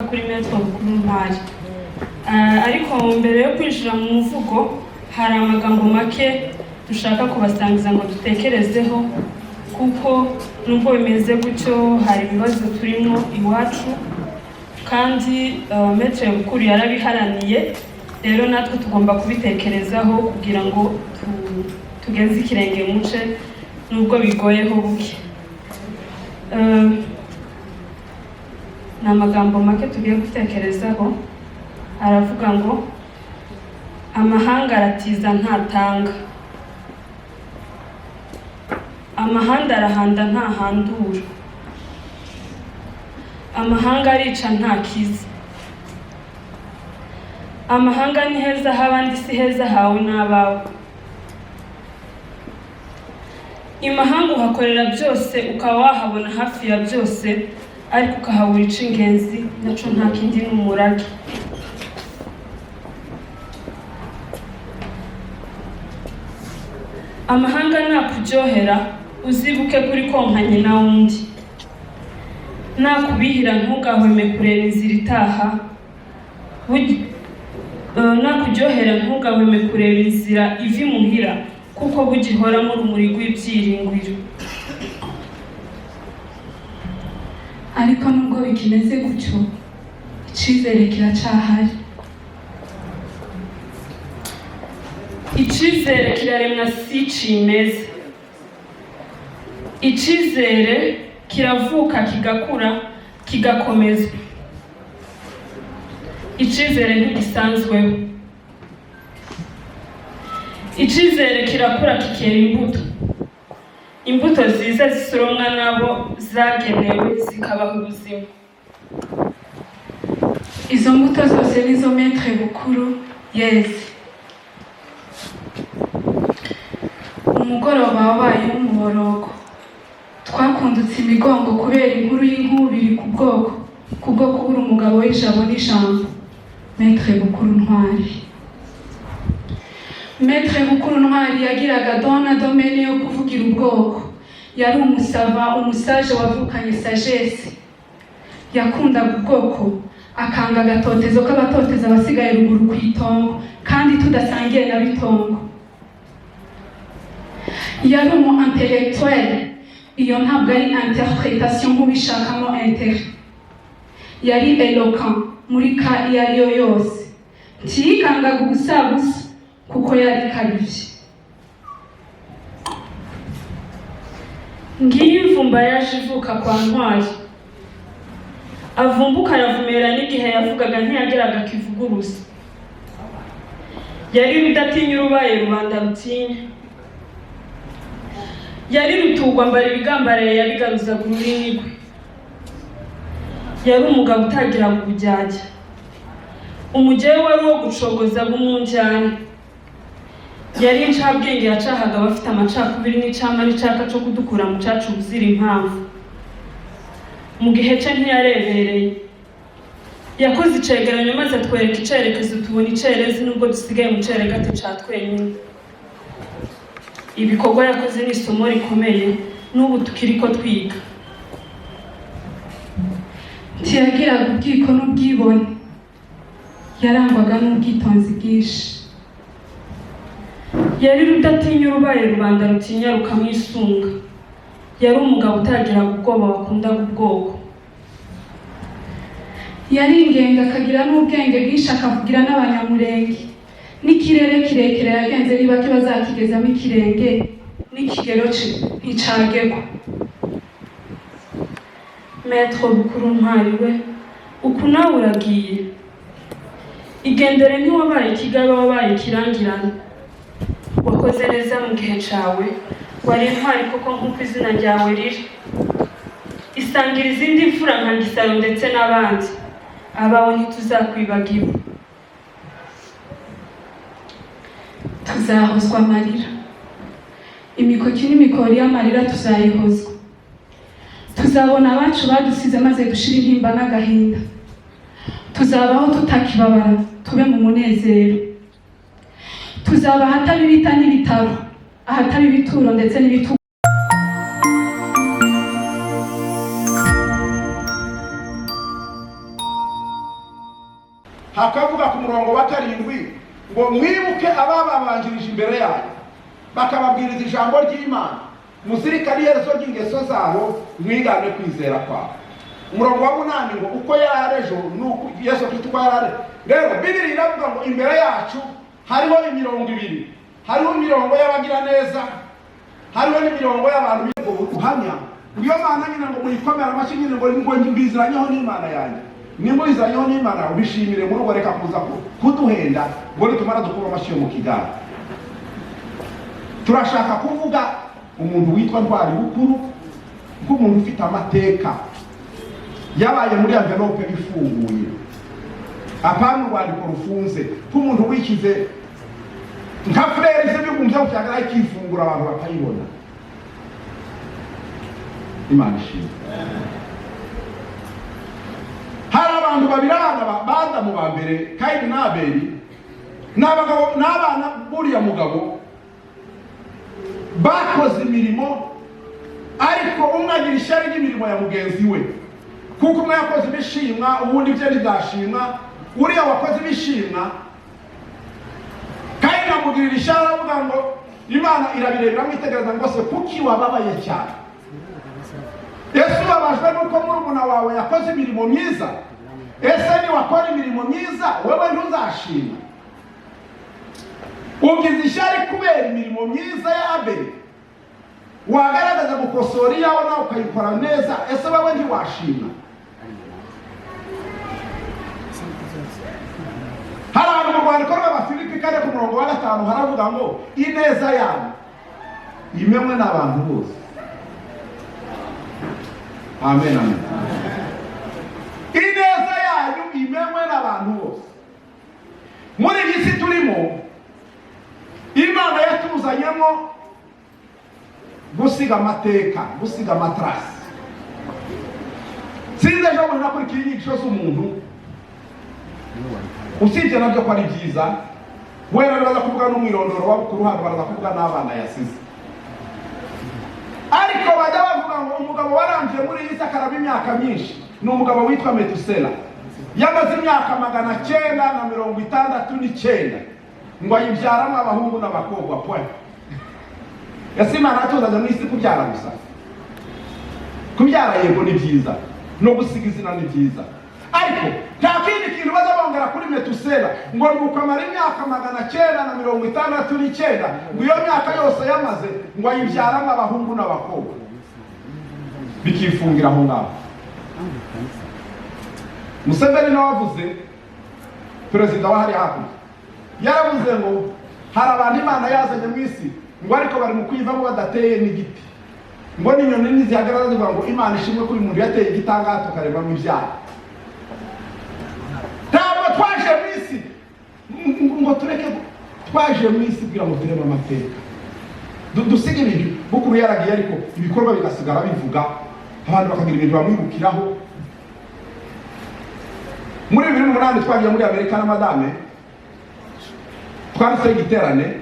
kuri Maître Bukuru Ntwari. Ariko mbere yo kwinjira mu mvugo hari amagambo make dushaka kubasangiza ngo dutekerezeho, kuko nubwo bimeze gutyo hari ibibazo turimo iwacu kandi Maître Bukuru yarabiharaniye, rero natwe tugomba kubitekerezaho kugira ngo tugeze ikirenge muce nubwo bigoyeho buke. Ni amagambo make tugiye gutekerezaho. Aravuga ngo amahanga aratiza ntatanga, amahanga arahanda ntahandura, amahanga arica ntakiza, amahanga ni heza h'abandi si heza hawe n'abawe. Imahanga uhakorera byose ukaba wahabona hafi ya byose, ariko ukahabura icy'ingenzi naco nta kindi n'umurage. Amahanga nakuryohera uzibuke kuri konka nyina wundi, nakubihira ntugahweme kureba inzira itaha, nakuryohera ntugahweme kureba inzira iva imuhira, kuko bugihoramo urumuri rw'ibyiringiro. Ariko nubwo bikimeze gutyo, icyizere kiracyahari. Icyizere kiraremwa si cimeze. Icyizere kiravuka kigakura kigakomezwa. Icyizere ntigisanzweho. Icyizere kirakura kikera imbuto, imbuto ziza zisoromwa nabo zagenewe zikabaha ubuzima. Izo mbuto zose nizo Maître Bukuru yeze. Umugoroba wabaye w'umuborogo, twakundutse imigongo kubera inkuru y'inkubiri kubwo kubura umugabo w'ijabo n'ijambo, Maître Bukuru Ntwari. Maître Bukuru Ntwari yagiraga dona domene yo kuvugira ubwoko. Yari umusava, umusaje wavukanye sagesse. Yakundaga ubwoko, akanga agatotezo k'abatoteza abasigaye ruguru ku itongo, kandi tudasangiye na bitongo. Yari umu intellectuel, iyo ntabwo ari interpretation nk'ubishakamo intérêt. Yari eloquent muri ka iyo ari yo yose, ntiyikangaga ubusabusa kuko yari karivye. Ngiyo imvumba yaje ivuka kwa Ntwari. Avumbuka aravumera n'igihe yavugaga ntiyageraga kivuguruza. Yari rudatinya urubaye rubanda rutinya. Yari rutugwa mbara ibigambare yabigaruzaga ururimi rwe. Yari umugabo utagira ubujyajya. Umugewe wari wo gucogoza b'umunjyane. Yari incabwenge yacahaga abafite amacakubiri n'icama n'icaka cyo kudukura mu cacu buzira impamvu. Mu gihe cye ntiyarebereye. Yakoze icegeranyo maze atwereka icerekezo tubona icerezi nubwo dusigaye mu ceregate ca twenyine. Ibikorwa yakoze ni isomo rikomeye n'ubu tukiriko twiga. Ntiyagiraga ubwiko n'ubwibone, yarangwaga n'ubwitonzi bwinshi. Yari rudatinya urubaye rubanda rutinya rukamwisunga. Yari umugabo utagiraga ubwoba wakundaga ubwoko. Yari ingenga akagira n'ubwenge bwinshi akavugira n'abanyamurenge. N'ikirere kirekire yagenze niba kibazakigezamo ikirenge, n'ikigero cye nticagegwa. Maître Bukuru Ntwari we, uku nawe uragiye. Igendere ntiwabaye ikigabe, wabaye ikirangirane. Wakoze neza mu gihe cawe, wari intwari koko nk'uko izina ryawe riri. Isangira izindi mfura nka Gisaro ndetse n'abandi, abawe ntituzakwibagiwe. Tuzahozwa amarira, imikoki n'imikori y'amarira tuzayihozwa. Tuzabona abacu badusize maze dushira intimba n'agahinda. Tuzabaho tutakibabara, tube mu munezero. Tuzaba ahatari ibita n'ibitaro, ahatari ibituro ndetse n'ibitu hakavuga ku murongo wa 7 ngo mwibuke abababanjirije imbere yayo bakababwiriza ijambo ry'Imana, muzirikane iherezo ry'ingeso zabo, mwigane kwizera kwabo. Umurongo wa 8 ngo uko yarejo nuko Yesu Kristo yari. Rero Bibiliya iravuga ngo imbere yacu hariho imirongo ibiri, hariho imirongo y'abagira neza, hariho n'imirongo y'abantu uhamya. Iyo Mana nyine ngo muyikomera amashyi nyine ngo mbiziranyeho n'Imana yanjye, nimwiziranyeho n'Imana ubishimire muri uwo, reka kuza kuduhenda ngo nitumara dukura amashyi mu kigara. Turashaka kuvuga umuntu witwa Ntwari Bukuru nk'umuntu ufite amateka yabaye muri envelope ifunguye, apana urwandiko rufunze, nk'umuntu wikize nka frere z'ibihugu byo cyangwa ikifungura abantu bakayibona. Imana ishimwe. Hari abantu babiri banda mu bambere, Kayini na Abeli, n'abagabo n'abana buriya mugabo bakoze imirimo, ariko umwe agira ishyari ry'imirimo ya mugenzi we, kuko umwe yakoze ibishimwa ubundi bye ntidashimwa. Uriya wakoze ibishimwa Kayini amugirira ishyari, avuga ngo Imana irabirebera amwitegereza ngo se kuki wababaye cyane? Ese ubabajwe nuko murumuna wawe yakoze imirimo myiza? Ese ni wakora imirimo myiza wewe ntuzashima? Ugize ishyari kubera imirimo myiza ya Abeli, wagaragaza gukosora iyawe nawe ukayikora neza, ese wewe ntiwashima? Hari ahantu mu rwandiko rw'Abafilipi 4 ku murongo wa 5 haravuga ngo ineza yawe imenywe n'abantu bose. Amen, amen. Ineza yanyu imenywe n'abantu bose. Muri iyi si turimo, Imana yatuzanyemo gusiga amateka, gusiga amatrasi. Sinzi ejo bundi nakurikiye inyigisho z'umuntu, usibye nabyo ko ari byiza, wera baraza kuvuga n'umwirondoro wa ku ruhande, baraza kuvuga n'abana yasize. Ariko bajya bavuga ngo umugabo warambiye muri iyi sakaraba imyaka myinshi ni umugabo witwa Metusela, yamaze imyaka 969 ngo ayibyaramo abahungu n'abakobwa pwe. Yasimana atuzanye mu isi kubyara gusa. Kubyara yego ni byiza, no gusiga izina ni byiza, ariko nta kindi kintu bazabongera kuri Metusela ngo nukamara imyaka 969 ngo iyo myaka yose yamaze ngo ayibyaramo abahungu n'abakobwa bikifungira aho ngaho. Museveni nawe wavuze, perezida wa hari hakurya, yaravuze ngo hari abantu Imana yazanye mu isi ngo ariko bari mu kwivamo badateye n'igiti, ngo n'inyoni nizihagarara zivuga ngo Imana ishimwe kuri umuntu yateye igitanga tukareba mu ibyaha. Ntabwo twaje mu isi ngo tureke, twaje mu isi kugira ngo turebe amateka, dusige ibintu bukuru yaragiye, ariko ibikorwa bigasigara bivuga, abantu bakagira ibintu bamwibukiraho. Muri 2008 twagiye muri Amerika na madame, twanditse igiterane,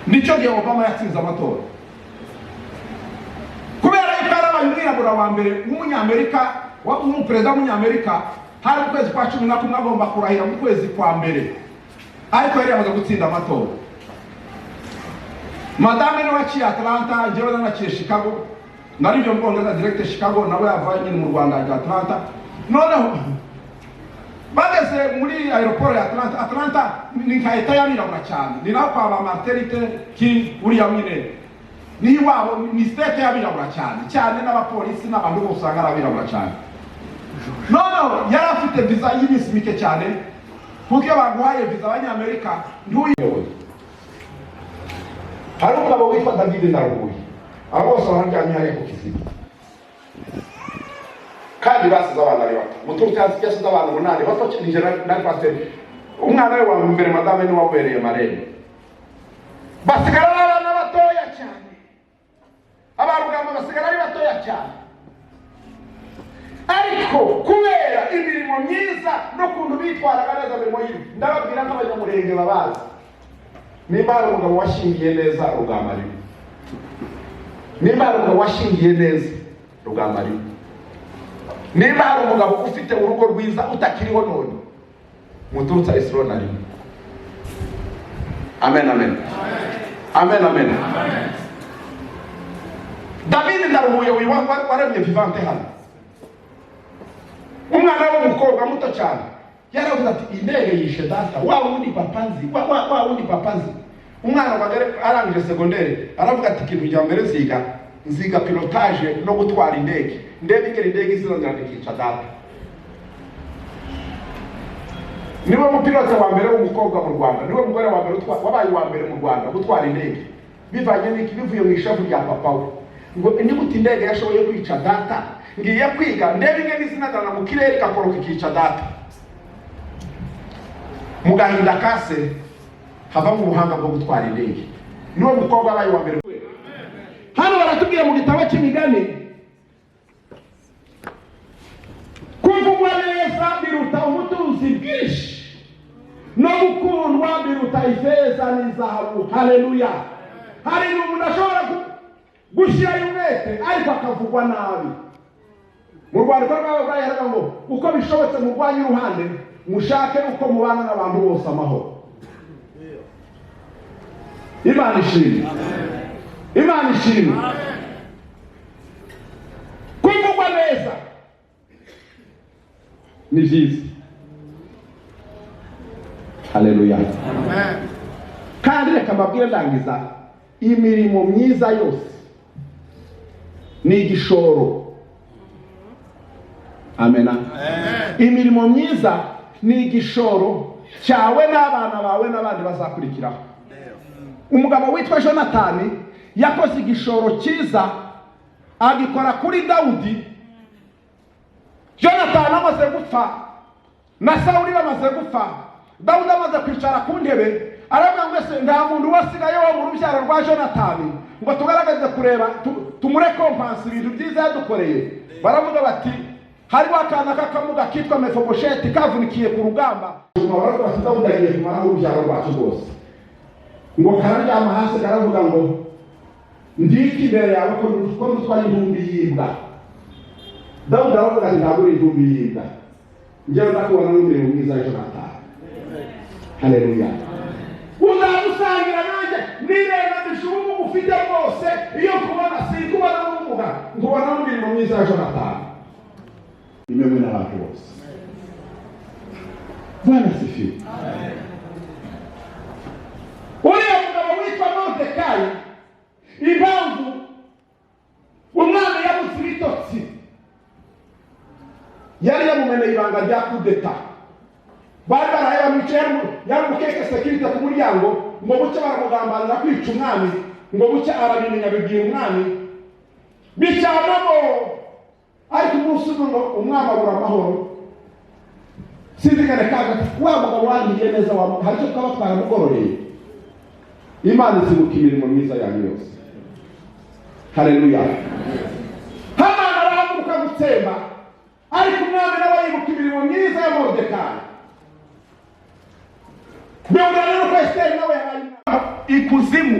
nicyo gihe Obama yatsinze amatora. Kubera yuko yarabaye umwirabura wa mbere w'umunyamerika, w'umuperezida w'umunyamerika, hari mu kwezi kwa 11 agomba kurahira mu kwezi kwa mbere, ariko yari yamaze gutsinda amatora. Madame ni waciye Atlanta, njyewe naciye Chicago, nari byo mbongereza direct Chicago, nawe yavaye nyine mu Rwanda ajya Atlanta. Noneho bageze muri aeroport ya Atlanta ni nkahita yabirabura cyane, ni naho kwa ba Martin Luther King uriya mwine ni wabo, ni state yabirabura cyane n'abapolisi n'abantu bose usanga arabirabura cyane. Noneho yari afite visa y'iminsi mike cyane, kuko iyo baguhaye visa abanyamerika ntuyiyoboye. Hari umugabo witwa David Ndarubuye, abo bose barajyanye hariya ku Kiziba, kandi basize abana ari bato. Mutumbi kandi yasize abana 8 bato cyane, nari pasteur. Umwana we wa mbere madame ni wabereye marene, basigara abana batoya cyane, abarugamba basigara ari batoya cyane. Ariko kubera imirimo myiza no kuntu bitwaraga neza imirimo yiwe, ndababwira nk'abanyamurenge babazi, nimba hari umugabo washingiye neza Rugamari, nimba hari umugabo washingiye neza Rugamari, nimba hari umugabo ufite urugo rwiza utakiriho none muturutsa Isiro na rimwe. Amen, amen. Amen, amen. David ndaruhuye waremye vivante hano. Umwana w'umukobwa muto cyane yaravuze ati indege yishe data wa wundi papanzi wa wundi papanzi. Umwana bagere arangije segondere aravuga ati ikintu cya mbere nziga pilotage no gutwara indege. Ndebe ingere indege izirondera ndikica data. Niwe mupilote wa mbere w'umukobwa mu Rwanda, niwe mugore wa mbere wabaye wa mbere mu Rwanda gutwara indege. Bivanye n'iki bivuye mu ishavu rya papa we. Ngo ni gute indege yashoboye kwica data? Ngiye kwiga ndebe ingene izinagana mu kirere kakoroka ikica data. Mugahinda kase hava mu buhanga bwo gutwara indege. Niwe mukobwa wabaye wa mbere. Hano baratubwiye mu gitabo cy'imigani, kuvugwa neza biruta ubutunzi bwinshi, no gukundwa biruta ifeza n'izahabu. Haleluya. Hari umuntu ashobora gushyira umwete ariko akavugwa nabi. Mu Rwanda rwabo baravuga ngo uko bishobotse mu rwanyu iruhande mushake uko mubana n'abantu bose amahoro. Imana ishimwe. Imana ishimwe. Kuvugwa neza ni byiza. Haleluya. Amen. Kandi reka mbabwire ndangiza, imirimo myiza yose ni igishoro. Amen. Imirimo myiza ni igishoro cyawe n'abana bawe n'abandi bazakurikiraho. Umugabo witwa Jonathan yakoze igishoro cyiza agikora kuri Dawudi. Jonathan amaze gupfa na Sawuli bamaze gupfa, Dawudi amaze kwicara ku ntebe, aravuga ngo ese nta muntu wasigaye wo mu rubyaro rwa Jonathan ngo tugaragaze kureba tumurekompanse ibintu byiza yadukoreye. Baravuga bati hariho akana k'akamuga kitwa Mefibosheti kavunikiye ku rugamba. Baravuga bati Dawudi agiye kumara urubyaro rwacu rwose. Ngo kararyama hasi karavuga ngo ndiki imbere yawe ko nutwara intumbi y'imbwa. Dawudi aravuga ati ntabwo uri intumbi y'imbwa, njyewe ndakubona n'umurimo mwiza wa Jonathan. Haleluya. Uzamusangira nanjye nirenganisha ubumuga ufite bwose, iyo kubona si kubona n'ubumuga, nkubona n'umurimo mwiza wa Jonathan. Imwe n'abantu bose. Bwana sifiwe. Uriya mugabo witwa Moridekayi, impamvu umwana yabutse ibitotsi yari yamumeneye ibanga rya kudeta. Bari baraheba mwicaye yamukeke sekirite ku muryango ngo bucye baramugambanira kwica umwami, ngo bucye arabimenya bibwira umwami bicanamo. Ariko umunsi umwe umwami abura amahoro. Sinzigane kaga wa mugabo wangiye neza hari icyo twaba twaramugororeye. Imana izibuka imirimo myiza yanyu yose. Haleluya. Hamana arahaguruka gutsemba, ariko umwami nawe yibuka imirimo myiza ya Moridekayi. Beura rero ko Esiteri nawe ikuzimu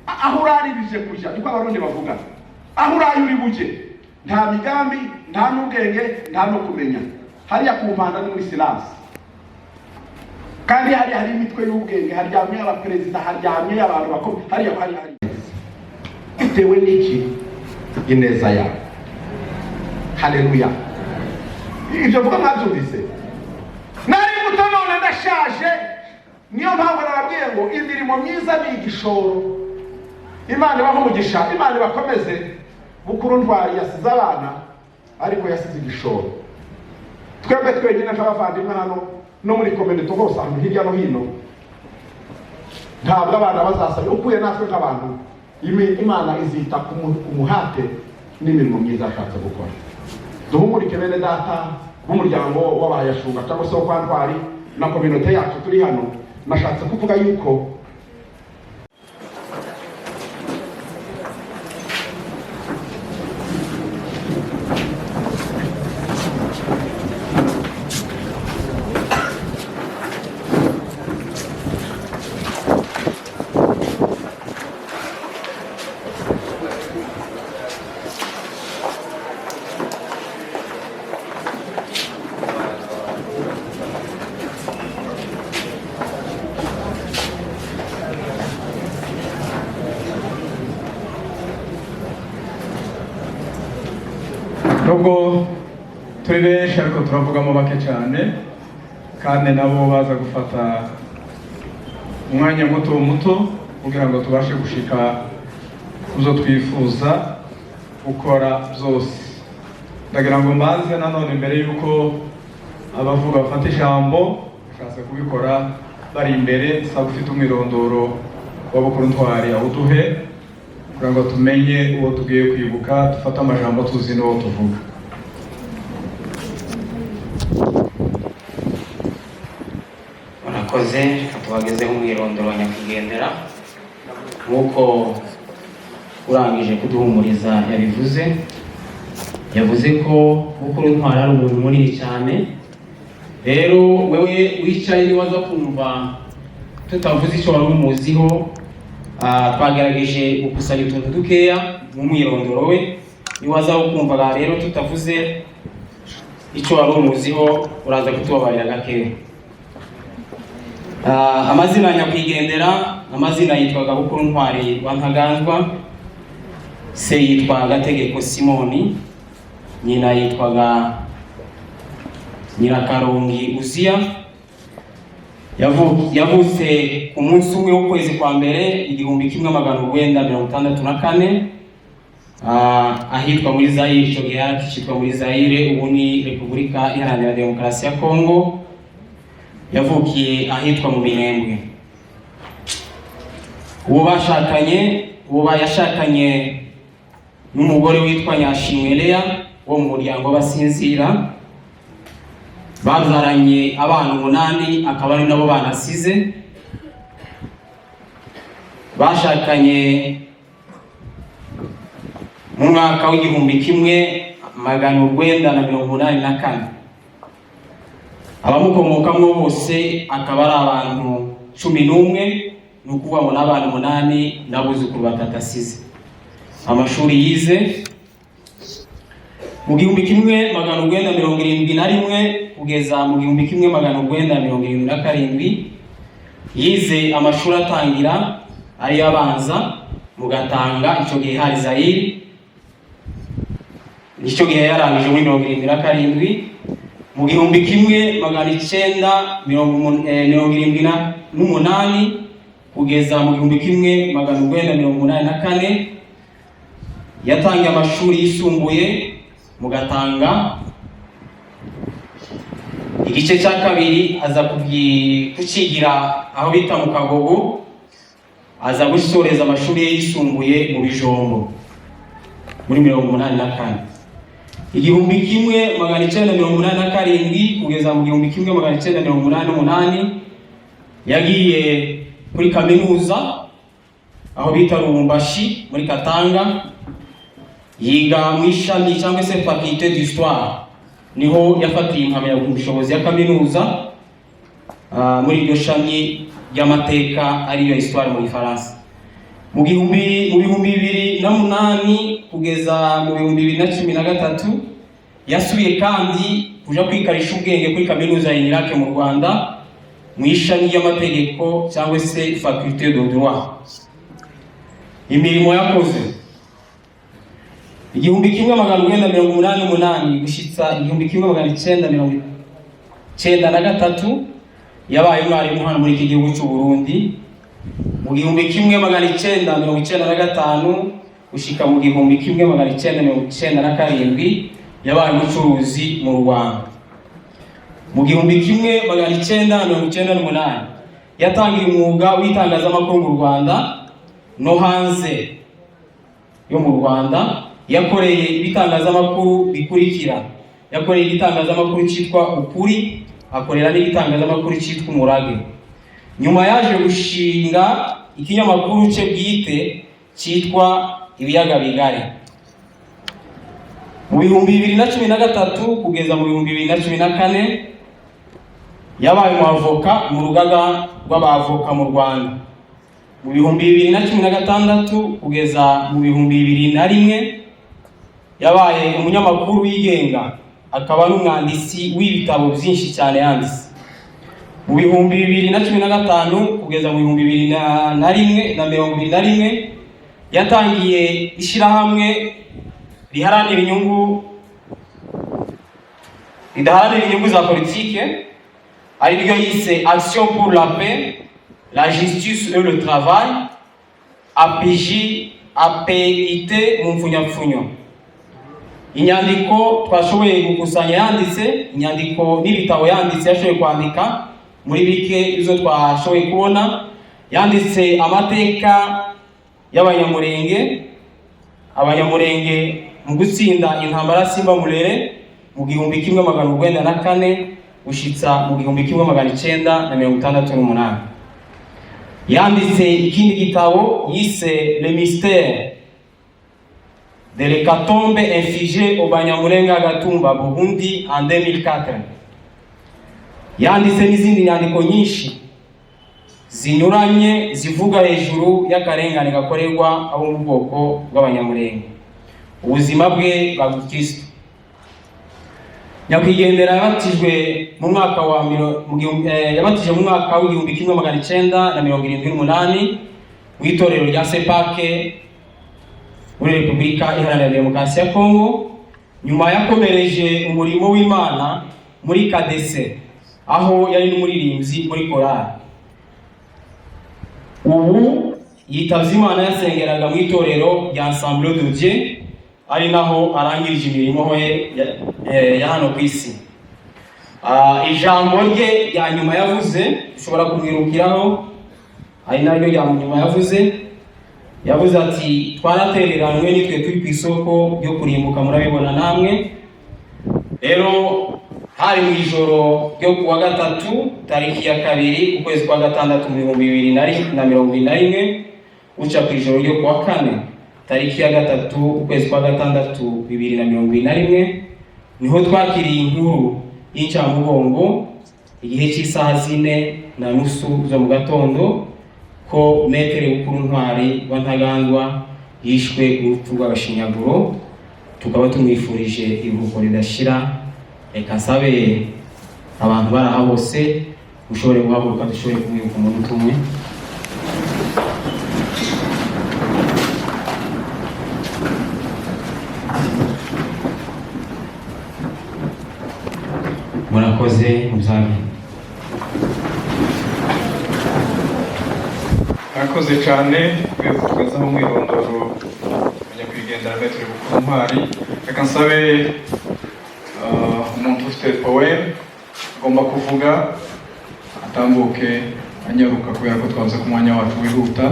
aho uraribije kujya, uko abarundi bavuga, aho uraye uri buje, nta migambi, nta n'ubwenge, nta no kumenya. Hariya ku mpanda ni muri silence. Kandi hari imitwe y'ubwenge, haryamye abaperezida, haryamye abantu bakuru, hari bitewe n'iki? Ineza yawe. Haleluya. Ibyo vuga mwabyumvise. Nari muto none ndashaje, niyo mpamvu narabwiye ngo imirimo myiza ni igishoro. Imana ibahe umugisha, Imana ibakomeze. Bukuru Ntwari yasize abana ariko yasize igishoro. Twebwe twenyine nk'abavandimwe hano no muri community hose ahantu hirya no hino, ntabwo abana bazasaba ukuye natwe nk'abantu. Imana izita ku muhate n'imirimo myiza ashatse gukora. Duhumurike bene data nk'umuryango w'abayashunga cyangwa se wo kwa Ntwari na community yacu turi hano. Nashatse kuvuga yuko nubwo turi benshi ariko turavugamo bake cyane, kandi nabo baza gufata umwanya muto kugira ngo tubashe gushika kuzo twifuza gukora byose. Ndagira ngo mbanze nanone mbere yuko abavuga bafata ijambo bashatse kubikora bari imbere, saba ufite umwirondoro wa Bukuru Ntwari awuduhe kugira ngo tumenye uwo tugiye kwibuka, dufate amajambo tuzi n'uwo tuvuga. Murakoze, tubagezeho umwirondoro wa nyakwigendera nk'uko urangije kuduhumuriza yabivuze. Yavuze ko Bukuru Ntwari ari umuntu munini cyane. Rero wewe wicaye niwaza kumva tutavuze icyo wari umuziho, twagerageje gukusanya utuntu dukeya mu mwirondoro we. Niwaza kumva rero tutavuze icyo wari umuziho uraza kutubabarira gakeya. Amazina nyakwigendera, amazina yitwaga Bukuru Ntwari wa Ntaganzwa, se yitwa Gategeko Simoni, nyina yitwaga Nyirakarongi Uzia. Yavutse ku munsi umwe w'ukwezi kwa mbere 1964 ahitwa muri Zaire. Icyo gihe cyitwa muri Zaire, ubu ni Repubulika Iharanira Demokarasi ya Kongo. Yavukiye ahitwa mu Minembwe. Uwo yashakanye n'umugore witwa Nyashimwe Lea wo mu muryango w'Abasinzira. Bazaranye abana 8, akaba ari nabo banasize. Bashakanye mu mwaka w'1984. Abamukomokamo bose akaba ari abantu 11, ni ukuvuga ngo n'abantu 8 n'abuzukuru 3 asize. Amashuri yize mu 1971 kugeza mu 1977 yize amashuri atangira ari abanza mu Gatanga. Icyo gihe hari Zaire. Icyo gihe yarangije muri 1977. Mu 1978 kugeza mu 1984 yatangiye amashuri yisumbuye mu Gatanga. Igice cya kabiri aza kukigira aho bita mu Kagogo, aza gusoreza amashuri ye yisumbuye mu Bijombo muri 1984. 1987 kugeza mu 1988 yagiye kuri kaminuza aho bita Lubumbashi muri Katanga, yiga mu ishami cyangwa se faculté d'histoire. Niho yafatiye impamyabushobozi ya kaminuza muri iryo shami ry'amateka ariyo histoire mu Faransa. Mu 2008 kugeza mu 2013 yasubiye kandi kuja kwikarisha ubwenge kuri kaminuza ya Iraq mu Rwanda mu ishami ry'amategeko cyangwa se faculté de droit. Imirimo yakoze 1988 gushitsa 1993 yabaye umwarimu hano muri iki gihugu cy'u Burundi. Mu 1995 gushika mu 1997 yabaye umucuruzi mu Rwanda. Mu 1998 yatangiye umwuga w'itangazamakuru mu Rwanda no hanze yo mu Rwanda. Yakoreye ibitangazamakuru bikurikira: yakoreye igitangazamakuru cyitwa Ukuri, akorera n'igitangazamakuru cyitwa Umurage. Nyuma yaje gushinga ikinyamakuru cye bwite cyitwa Ibiyaga Bigari. Mu 2013 kugeza mu 2014 yabaye umwavoka mu rugaga rw'abavoka mu Rwanda. Mu 2016 kugeza mu 2001 yabaye umunyamakuru wigenga, akaba n'umwanditsi w'ibitabo byinshi cyane yanditse. Mu 2015 kugeza mu 2021 yatangiye ishyirahamwe riharanira inyungu ridaharanira inyungu za politike ari ryo yise Action pour la paix, la justice et le travail, APIT mu mfunyapfunyo. Inyandiko twashoboye gukusanya yanditse, inyandiko n'ibitabo yanditse yashoboye kwandika, muri bike izo twashoboye kubona, yanditse amateka y'abanyamurenge, abanyamurenge mu gutsinda intambara Simba Murere mu 1994 gushitsa mu 1968. Yanditse ikindi gitabo yise Le mystère de l'hécatombe infligée au Banyamulenge Gatumba Burundi en 2004. Yanditse n'izindi nyandiko nyinshi zinyuranye zivuga hejuru y'akarengane gakorerwa abo mu bwoko bw'Abanyamulenge, ubuzima bwe bwa Kristo. Nyakwigendera yabatijwe mu mwaka wa yabatije mu mwaka wa 1978 mu itorero rya Sepake muri Repubulika Iharanira Demokarasi ya Kongo. Nyuma yakomereje umurimo w'Imana muri KDC, aho yari n'umuririmbyi muri korali. Ubu yitavye Imana yasengeraga mu itorero rya Ensemble de Dieu, ari naho arangirije imirimo ya hano ku isi. Ijambo rye rya nyuma yavuze ushobora kumwirukiraho, ari naryo rya nyuma yavuze ati twaratereranwe nitwe turi ku isoko ryo kurimbuka, murabibona namwe. Rero hari mu ijoro ryo kuwa gatatu tariki ya 2 ukwezi kwa gatandatu 2021 uca ku ijoro ryo kuwa 4 tariki ya 3 ukwezi kwa gatandatu 2021 niho twakiriye inkuru y'incamugongo igihe cy'isaha 4:30 zo mu gatondo ko Metere Bukuru Ntwari wa Ntagandwa yishwe urupfu rw'abashinyaguro. Tukaba tumwifurije iruhuko ridashira. Reka nsabe abantu baraha bose ushobore guhaguruka dushobore kumwibuka umuntu umwe. Murakoze muzabe. Murakoze cyane kwezaho umwirondoro nyakwigendera Metere Bukuru Ntwari. Reka nsabe umuntu ufite poem agomba kuvuga atambuke anyaruka kubera ko twavuze ku mwanya wacu wihuta.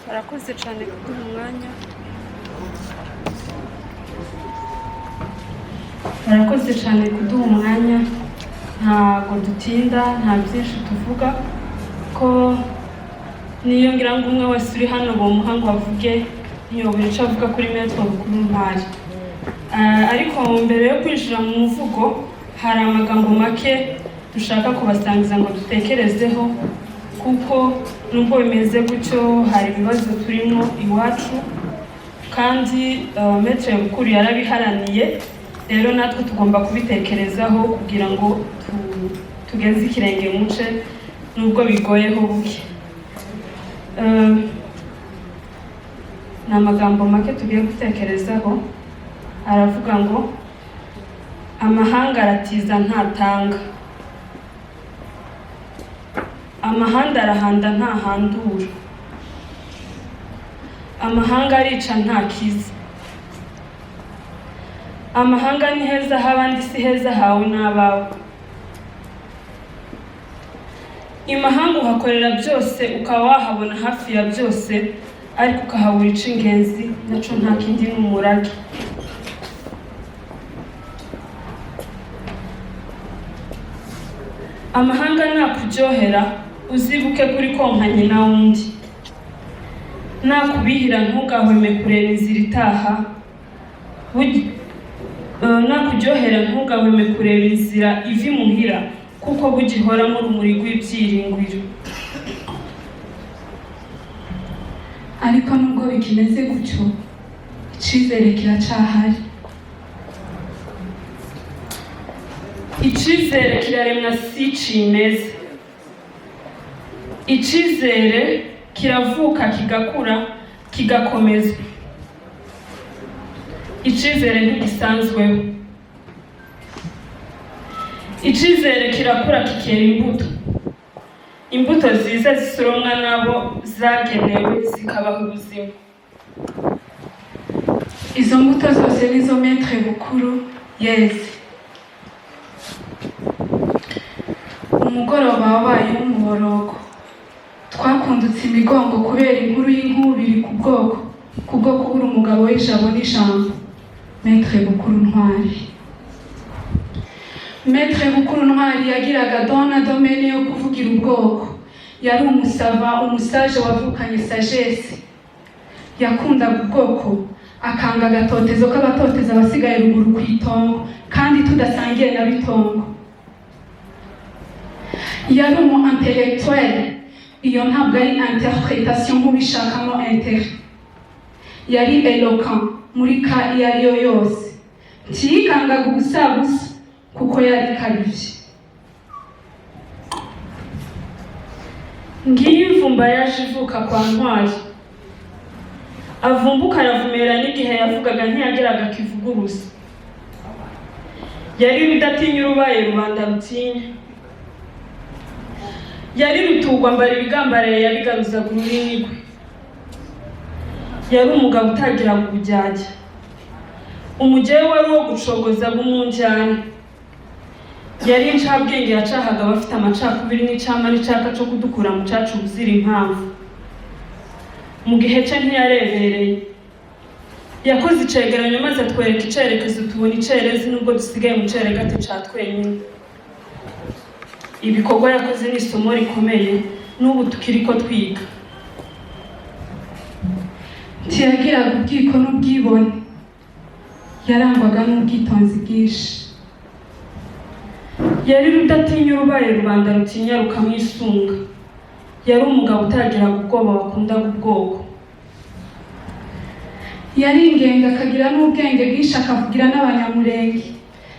Barakoze cyane kuduha umwanya. Barakoze cyane kuduha umwanya, ntago dutinda, nta byinshi tuvuga ko niyo ngira ngo umwe wese uri hano bo muhango bavuge niyobora icyo avuga kuri Metere Bukuru Ntwari. Ariko mbere yo kwinjira mu muvugo hari amagambo make dushaka kubasangiza ngo dutekerezeho, kuko nubwo bimeze gutyo hari ibibazo turimo iwacu kandi Metere Bukuru yarabiharaniye. Rero natwe tugomba kubitekerezaho kugira ngo tugeze ikirenge muce nubwo bigoyeho buke. Ni amagambo make tugiye gutekerezaho. Aravuga ngo amahanga aratiza ntatanga, amahanga arahanda ntahandura, amahanga arica ntakiza, amahanga ni heza h'abandi si heza hawe n'abawe. Imahanga uhakorera byose ukaba wahabona hafi ya byose, ariko ukahabura ic'ingenzi naco nta kindi n'umurage. Amahanga nakuryohera uzibuke kuri konka nyina wundi. nakubihira ntugahweme kureba inzira itaha, nakuryohera ntugahweme kureba inzira iva imuhira, kuko bugihoramo urumuri rw'ibyiringiro. ariko nubwo bikimeze gutyo, icyizere kiracyahari. Icyizere kiraremwa si cimeze. Icyizere kiravuka kigakura kigakomezwa. Icyizere ntigisanzweho. Icyizere kirakura kikera imbuto. Imbuto ziza zisoromwa nabo zagenewe zikabaha ubuzima. Izo mbuto zose nizo Maître Bukuru yeze. Umugoroba wabaye w'umuborogo, twakundutse imigongo kubera inkuru y'inkubiri kubwo kubura umugabo w'ijabo n'ijambo, Maître Bukuru Ntwari. Maître Bukuru Ntwari yagiraga don na domaine yo kuvugira ubwoko. Yari umusava, umusaje wavukanye sagesse. Yakundaga ubwoko, akanga agatotezo k'abatoteza abasigaye ruguru ku itongo, kandi tudasangiye na bitongo. Yari umu intellectuel, iyo ntabwo ari interpretation nk'ubishakamo intérêt. Yari eloquent muri ka iyo ari yo yose, ntiyikangaga ubusabusa kuko yari karivye. Ngiyi imvumba yaje ivuka kwa Ntwari. Avumbuka aravumera n'igihe yavugaga ntiyageraga kivuguruza. Yari rudatinya urubaye rubanda rutinya. Yari rutugwa mbara ibigambariye yabigaruzaga ururimi rwe. Yari umugabo utagiraga ubujyajya. Umugewe wari wo gucogoza b'umunjyane. Yari incabwenge yacahaga abafite amacakubiri n'icyama n'icaka cyo kudukura mu cacu buzira impamvu. Mu gihe cye ntiyarebereye. Yakoze icegeranyo maze atwereka icerekezo tubona icerezi nubwo dusigaye mu ceregati ca twenyine. Ibikorwa yakoze ni isomo rikomeye n'ubu tukiriko twiga. Ntiyagiraga ubwiko n'ubwibone, yarangwaga n'ubwitonzi bwinshi. Yari rudatinya urubaye rubanda rutinya rukamwisunga. Yari umugabo utagiraga ubwoba wakundaga ubwoko. Yari ingenga akagira n'ubwenge bwinshi akavugira n'abanyamurenge.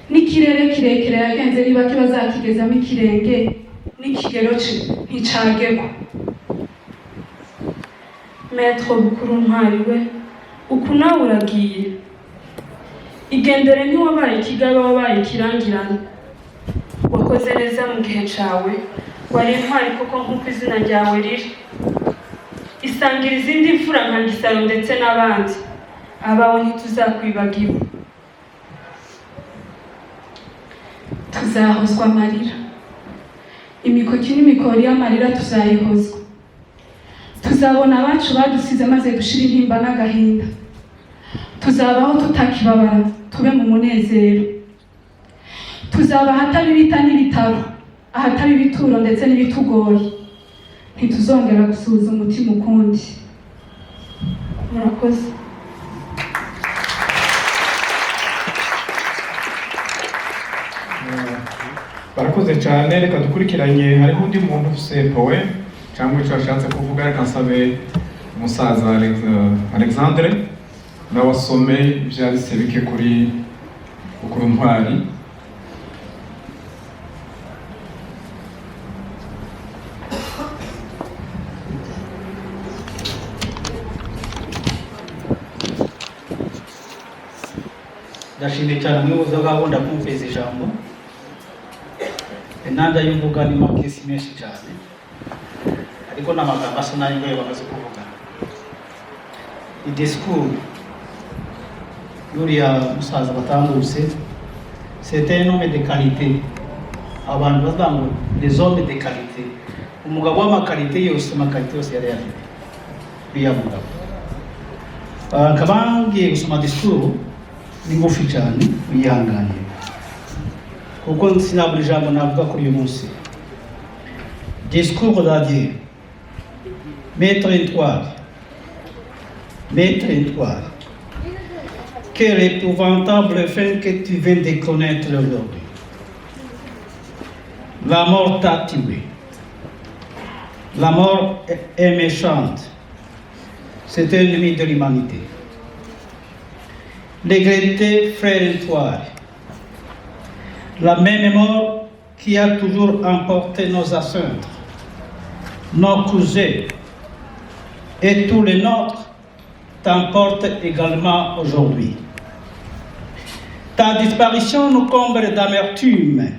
N'ikirere kirekire yagenze niba kibazakigezamo ikirenge n'ikigero cye nticagegwa. Maître Bukuru Ntwari we, uku nawe uragiye. Igendere ntiwabaye ikigabe wabaye ikirangirane. Wakoze neza mu gihe cawe, wari intwari koko nk'uko izina ryawe riri. Isangira izindi mfura nka Gisaro ndetse n'abandi. Abawe ntituzakwibagiwe. Tuzahozwa amarira. Imikoki n'imikori y'amarira tuzayihozwa. Tuzabona abacu badusize maze dushira intimba n'agahinda. Tuzabaho tutakibabara, tube mu munezero. Tuzaba ahatari ibita n'ibitaro, ahatari ibituro ndetse n'ibitugoye. Ntituzongera gusuhuza umutima ukundi. Murakoze. barakoze cyane. Reka dukurikiranye, hariho undi muntu ufise poe cyangwa icyo ashatse kuvuga. Reka nsabe umusaza Alexandre nawe asome ibyanditse bike kuri Bukuru Ntwari. Ndashimye cyane umuyobozi wa gahunda kumvise ijambo. Enanda y'umvuga ni makesi menshi cyane, ariko n'amagambo asa nayo ngoye bamaze kuvuga. Idiscours y'uriya musaza batambutse, c'était un homme de qualité. Abantu bavuga ngo les hommes de qualité. Umugabo w'amakalite yose, amakalite yose yari afite uriya mugabo. Kabangiye gusoma discours ni ngufi cyane, uyihanganiye kuko sinabura ijambo navuga kuri uyu munsi. Discours d'adieu. Maître Ntwari Maître Étoile, quelle épouvantable fin que tu viens de connaître aujourd'hui. La mort t'a tué. La mort est méchante. C'est un ennemi de l'humanité. Regrettez, frère Étoile, la même mort qui a toujours emporté nos ancêtres, nos cousins et tous les nôtres t'emporte également aujourd'hui. Ta disparition nous comble d'amertume.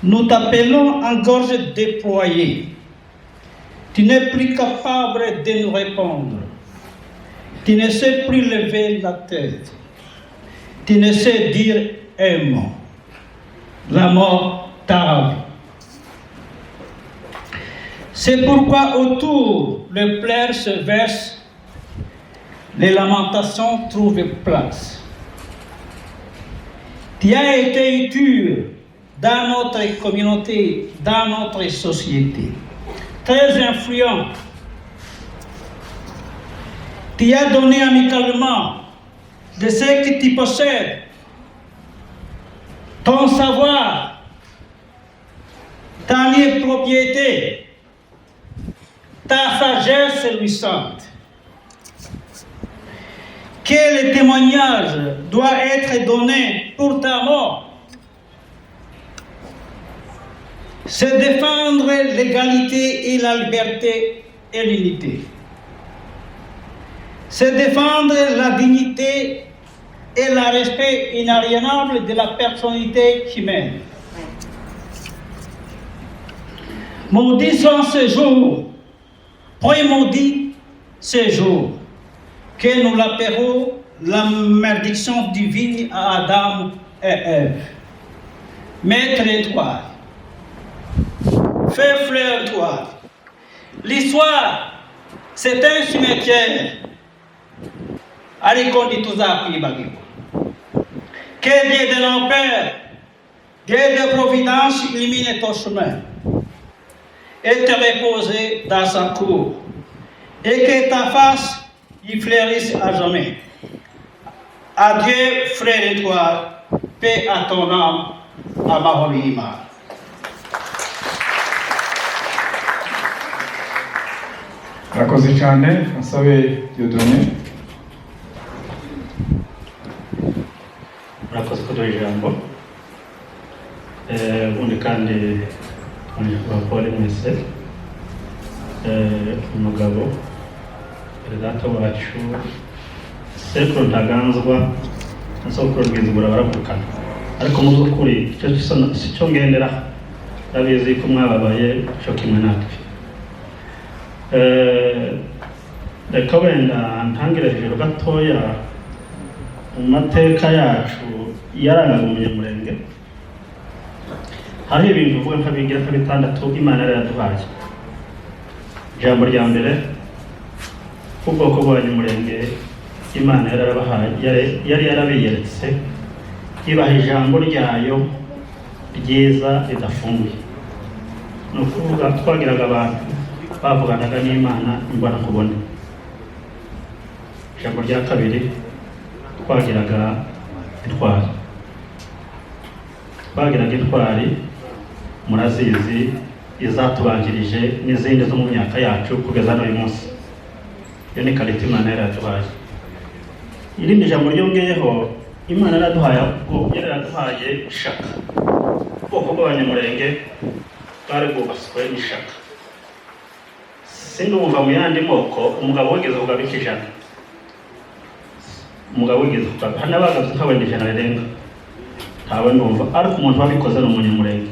Nous t'appelons en gorge déployée. Tu n'es plus capable de nous répondre. Tu ne sais plus lever la tête. Tu ne sais dire un mot. La mort t'arrive. C'est pourquoi autour les pleurs se versent, les lamentations trouvent place. Tu as été utile dans notre communauté, dans notre société, très influent. Tu as donné amicalement de ce que tu possèdes, ton savoir, ta libre propriété, ta sagesse luisante. Quel témoignage doit être donné pour ta mort? C'est défendre l'égalité et la liberté et l'unité. C'est défendre la dignité et le respect inaliénable de la personnalité humaine. Maudit sont ces jours, puis maudit ces jours, que nous l'appellerons la malédiction divine à Adam et Ève. Maître Étoile, frère Étoile, l'histoire, c'est un cimetière. Allez, qu'on dit tout ça, que Dieu de nos pères, Dieu de providence illumine ton chemin et te repose dans sa cour, et que ta face y fleurisse à jamais. Adieu, frère Étoile, paix à ton âme, à Maholima. Murakoze cyane, asabe Dieudonné. Murakoze kuduha ijambo. Ubundi kandi twongeye kuba Paul mwese, umugabo perezida wacu sekuru ntaganzwa na sokuru rwizigura baravukana, ariko mu by'ukuri icyo si cyo ngendera, ndabizi ko mwababaye cyo kimwe natwe. Reka wenda ntangire hejuru gatoya mu mateka yacu yarangaga umunyamurenge. Hariho ibintu uvuga nkabigira nka bitandatu Imana yari yaduhaye. Ijambo rya mbere, ubwoko bw'abanyamurenge Imana yari yarabiyeretse, ibaha ijambo ryayo ryiza ridafunguye. Ni ukuvuga twagiraga abantu bavuganaga n'Imana imbona kubona. Ijambo rya kabiri, twagiraga intwari. Twagiraga intwari, murazizi, izatubanjirije n'izindi zo mu myaka yacu kugeza n'uyu munsi. Iyo ni karita Imana yari yaduhaye. Irindi jambo ryongeyeho, Imana yaraduhaye ishaka. Ubwoko bw'abanyamurenge bwari bwubatswe n'ishaka. Sindumva mu yandi moko umugabo wigeze kugabika ijana. Umugabo wigeze kugabika, hano bagabye nk'abandi ijana rirenga. Ntawe ndumva, ariko umuntu wabikoze ni umunyamurenge.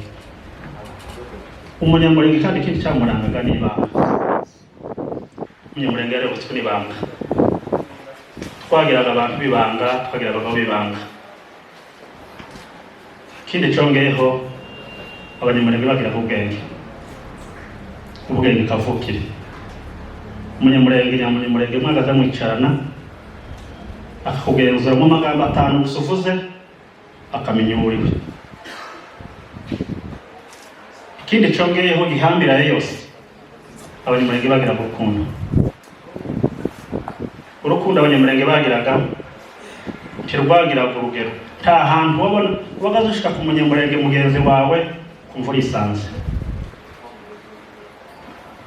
Umunyamurenge kandi ikindi cyamurangaga ni ibanga. Umunyamurenge yarebutswe n'ibanga. Twagiraga abantu b'ibanga, twagiraga abagabo b'ibanga. Ikindi cyongeyeho, abanyamurenge bagiraga ubwenge. Ubwenge kavukire. Umunyamurenge mwagaza mwicarana, akakugenzuramo amagambo 5 gusa uvuze, akamenya uwo uriwe. Ikindi cyongeyeho gihambira yose, abanyamurenge bagira gukunda. urukundo abanyamurenge bagiraga ntirwagiraga urugero. Nta hantu wabona wagaze ushika ku munyamurenge mugenzi wawe kumva urisanze.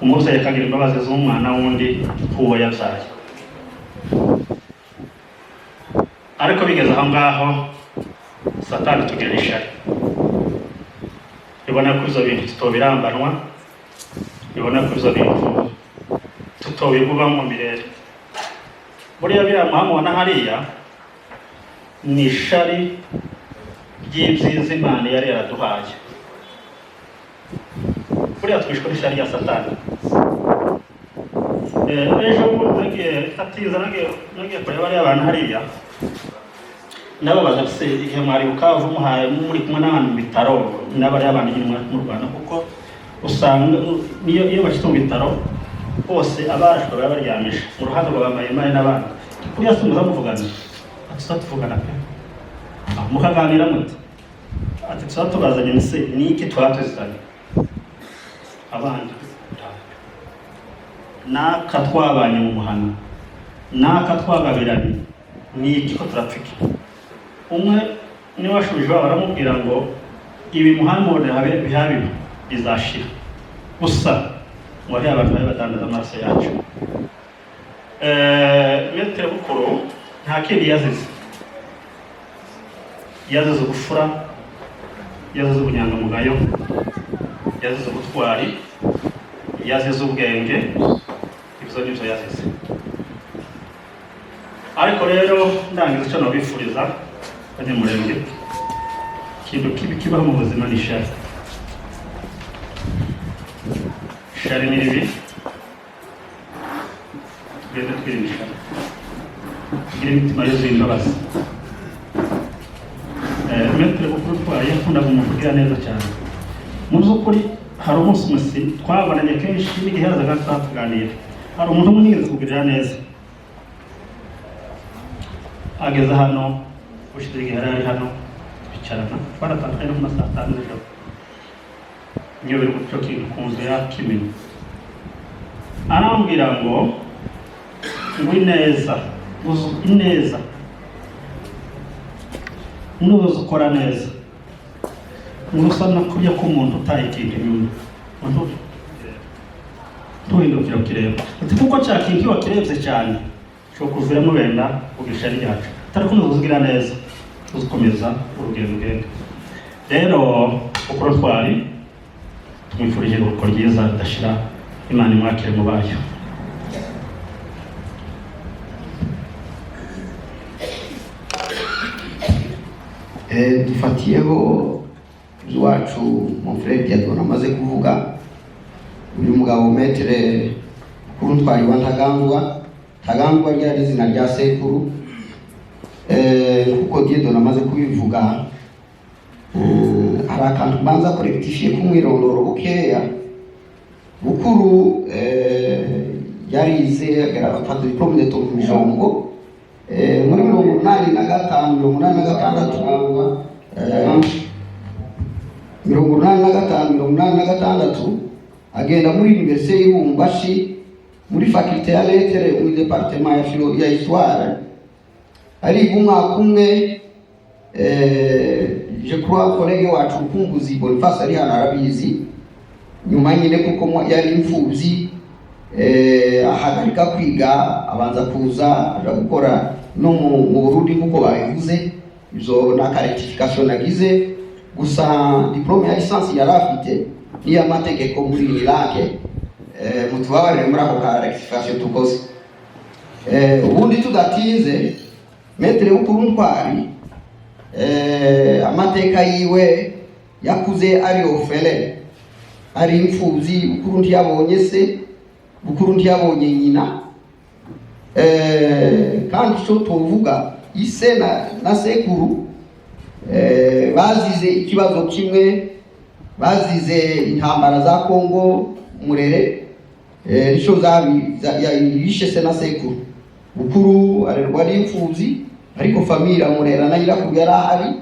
Umuvyeyi akagira imbabazi z'umwana wundi uwo yabyaye. Ariko bigeze aho ngaho Satani tugira ishari. Ibona ko izo bintu tutobirambanwa, ibona ko izo bintu tutobiguba mu mirere. Buriya biriya muhamubona hariya ni ishari ry'ibyiza Imana yari yaraduhaye. Buriya twishwe n'ishari ya Satani. Ejo nagiye kureba bariya abantu hariya, nababaza se igihe mwari ukavu muhaye muri kumwe n'abantu mu bitaro n'abariya abantu nyine mu Rwanda, kuko usanga iyo bashitse mu bitaro bose abarashwe baba baryamisha mu ruhande rw'abambaye imari n'abandi. Kuriya se muzamuvugana ati tuvugana pe mukaganira muti ati tubazanye ni iki twatuzanye abandi naka twabanye mu muhana naka twagabiranye ni iki ko turapfika. Umwe ni washubije baramubwira ngo ibi muhamubone bihabiba bizashira gusa ngo ari abantu bari batandaza amaraso yacu. Metre Bukuru nta kindi yazize ubufura, yazize ubunyangamugayo, yazize ubutwari, yazize ubwenge. Ibyo nibyo yazize. Ariko rero ndangiza icyo nabifuriza abanyamurenge, ikintu kibi kibaho mu buzima ni ishari. Ishari ni ribi, tugende twirinda ishari, tugire imitima yuzuye imbabazi. Metre Bukuru twaye yakundaga umuntu ugira neza cyane. Mu by'ukuri hari umunsi musi twabonanye kenshi n'igihe yazaga twatuganira, hari umuntu umwe nigeze kugirira neza. Ageze hano ushize igihe yari hano bicarana twaratandukanye no mu masaha 5 z'ijoro. Niyo biri gutyo kintu ku nzu ya Kimini, arambwira ngo ineza nubuze ukora neza ngusana kurya ko umuntu utaye ikintu inyuma tuhindukira kireba ati kuko cya kintu wakirebye cyane cyo kuviramo benda ugishari yacu atari ko nuzugira neza uzukomeza urugendo rwenge. Rero ukora twari tumwifurije uruko ryiza ridashira, Imana imwakire mu bayo. Dufatiyeho iwacu mu frère Diadona amaze kuvuga, uyu mugabo Metre Bukuru twari wa Ntagangwa ryari izina rya sekuru, kuko Diadona amaze kubivuga. Hari akantu banza korektifiye kumwirondoro bukeya. Bukuru yarize afata diplome de Tomijombo muri 1986 agenda muri Université y'Ubumbashi muri faculté ya lettres mu département ya histoire. Ari umwaka umwe je crois collègue wacu Kumbuzi Boniface ari hano arabizi, nyuma nyine kuko yari imfubyi ahagarika kwiga abanza kuza aja gukora no mu Burundi kuko babivuze. Izo na certification nagize gusa diplome ya licence yari afite niya mategeko muri Irake. Mutubabarire muri ako ka rectification tukoze. Ubundi tudatinze Metre Bukuru twari amateka yiwe yakuze ari ofele, ari imfubyi. Bukuru ntiyabonye se, Bukuru ntiyabonye nyina. Kandi cyo tuvuga ise na sekuru bazize ikibazo kimwe, bazize intambara za Kongo Murere, nico yishe se na sekuru. Bukuru arerwa ari imfubyi, ariko famira Murera na Nyirakuru yari ahari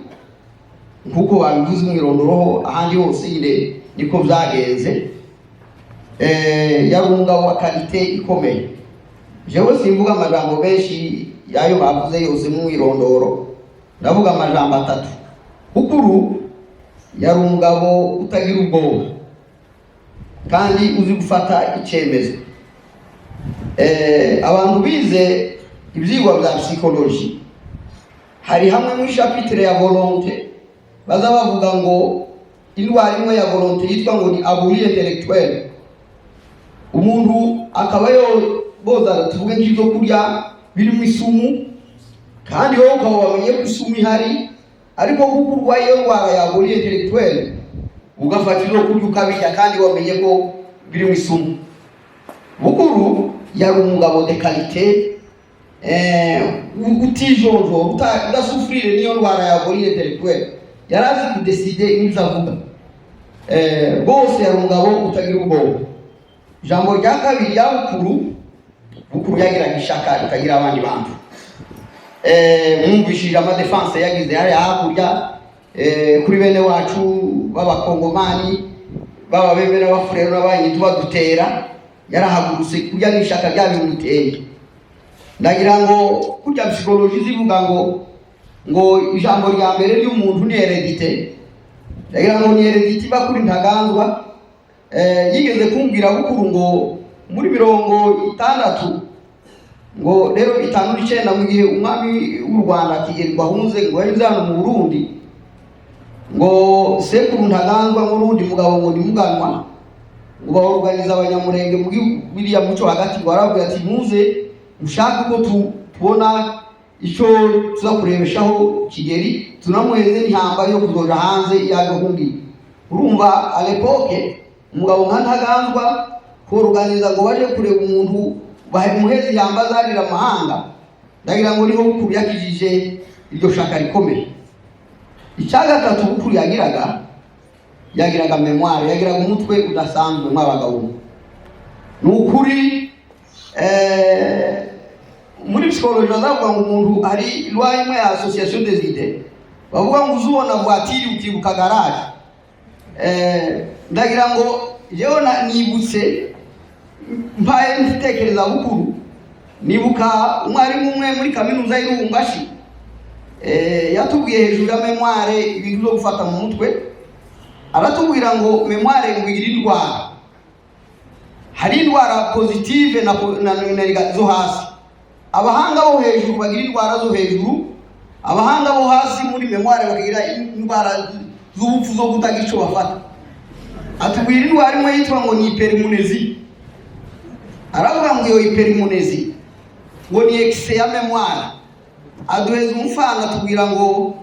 nkuko babivuze mwirondoroho ahandi hose ine niko byagenze. Yari umugabo wa kalite ikomeye. jewe simvuga amajambo menshi yayo bavuze yose mu irondoro, ndavuga amajambo 3. Bukuru yari umugabo utagira ubwoba kandi uzi gufata icyemezo. Abantu bize ibyigwa bya psychology hari hamwe muri chapitre ya volonté baza bavuga ngo indwara imwe ya volonté yitwa ngo ni aburi intellectuel. Umuntu akaba yo boza tuvuge nk'ibyo kurya birimo isumu kandi wowe ukaba wamenye ko isumu ihari, ariko kuko urwaye iyo ndwara ya aburi intellectuel ugafata ibyo kurya ukabirya kandi wamenye ko birimo isumu. Bukuru yari umugabo de qualité, utijonjo udasufrire niyo ndwara ya aburi intellectuel, yari azi kudeside n'ibyo avuga. Bose yari umugabo utagira ubwoba. Ijambo rya kabiri ya Bukuru yagiraga ishaka ikagira abandi bantu. Mwumvishije amadefense yagize hariya hakurya kuri bene wacu b'abakongomani baba bembe n'abafurero n'abanyi badutera, yarahagurutse kurya n'ishaka ryabimuteye. Ndagira ngo kurya psychology zivuga ngo ijambo rya mbere ry'umuntu ni heredité. Ndagira ngo ni heredité bakuri Ntaganzwa yigeze kumbwira Bukuru ngo muri 60 ngo rero 59 mu gihe umwami w'u Rwanda Kigeli Bahunze ngo yari hano mu Burundi, ngo sekuru Ntaganzwa ngo n'undi mugabo ngo nimuganwa ngo baorganiza abanyamurenge mu biriya muco hagati, baravuga ati muze mushaka ko tubona icyo tuzakurebeshaho Kigeli, tunamuheze n'ihamba yo kuzoja hanze y'agahundi. Urumva à l'époque umugabo nka Ntaganzwa kuorganiza ngo baje kureba umuntu bahemuheze ihamba zarira amahanga. Ndagira ngo niho Bukuru yakijije iryo shaka rikomeye. Icya gatatu Bukuru yagiraga memoire, yagiraga umutwe udasanzwe mw'abagabo. Nukuri muri psychology bavuga ngo umuntu ari loi imwe ya association des idées, bavuga ngo uzubona voiture ukibuka garage. Ndagira ngo jewe nibutse mpaye ntekereza Bukuru, nibuka umwarimu umwe muri kaminuza y'Irumbashi yatubwiye hejuru ya memoire ibintu byo gufata mu mutwe. Aratubwira ngo memoire ngo igira indwara, hari indwara positive na zo hasi. Abahanga bo hejuru bagira indwara zo hejuru, abahanga bo hasi muri memoire bagira indwara z'ubupfu zo kutagira icyo bafata. Atubwira indwara imwe yitwa ngo ni hypermnesie. Aravuga ngo iyo hypermnesie ngo ni excès ya memoire. Aduheza umfana atubwira ngo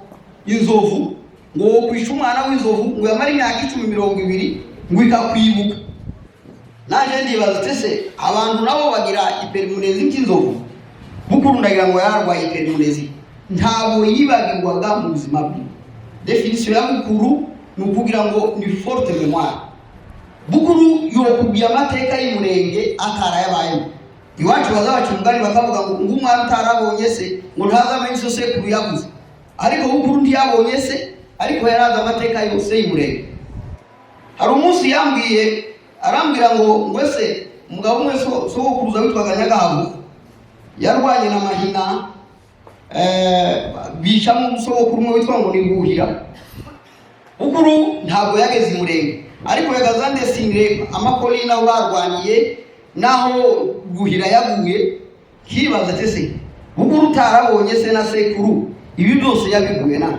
inzovu ngo kwisha umwana w'inzovu ngo yamara imyaka 10-20 ngo ikakwibuka. Naje ndibaza tese abantu nabo bagira hypermnesie nk'inzovu. Bukuru ndagira ngo yararwaye hypermnesie, ntabwo yibagirwaga mu buzima bwe. Definition ya Bukuru ni ukugira ngo ni forte mémoire. Bukuru yokubye amateka y'umurenge atarayabayemo. Iwacu bazabacungani bakavuga ngo umwana utarabonye se ngo ntazamenye so sekuru yavuze, ariko Bukuru ntiyabonye se, ariko yaraza amateka yose y'umurenge. Hari umunsi arambwira ngo se umugabo umwe sogokuruza witwaga Nyagahabu yarwanye na Mahina, bicamo umusogokuru umwe witwa ngo ni Buhira. Bukuru ntabwo yageze umurenge, ariko yagazandesingire amakolina barwaniye naho Buhira yaguye. Kibaza tese Bukuru utarabonye se na sekuru ibi byose yabiguye na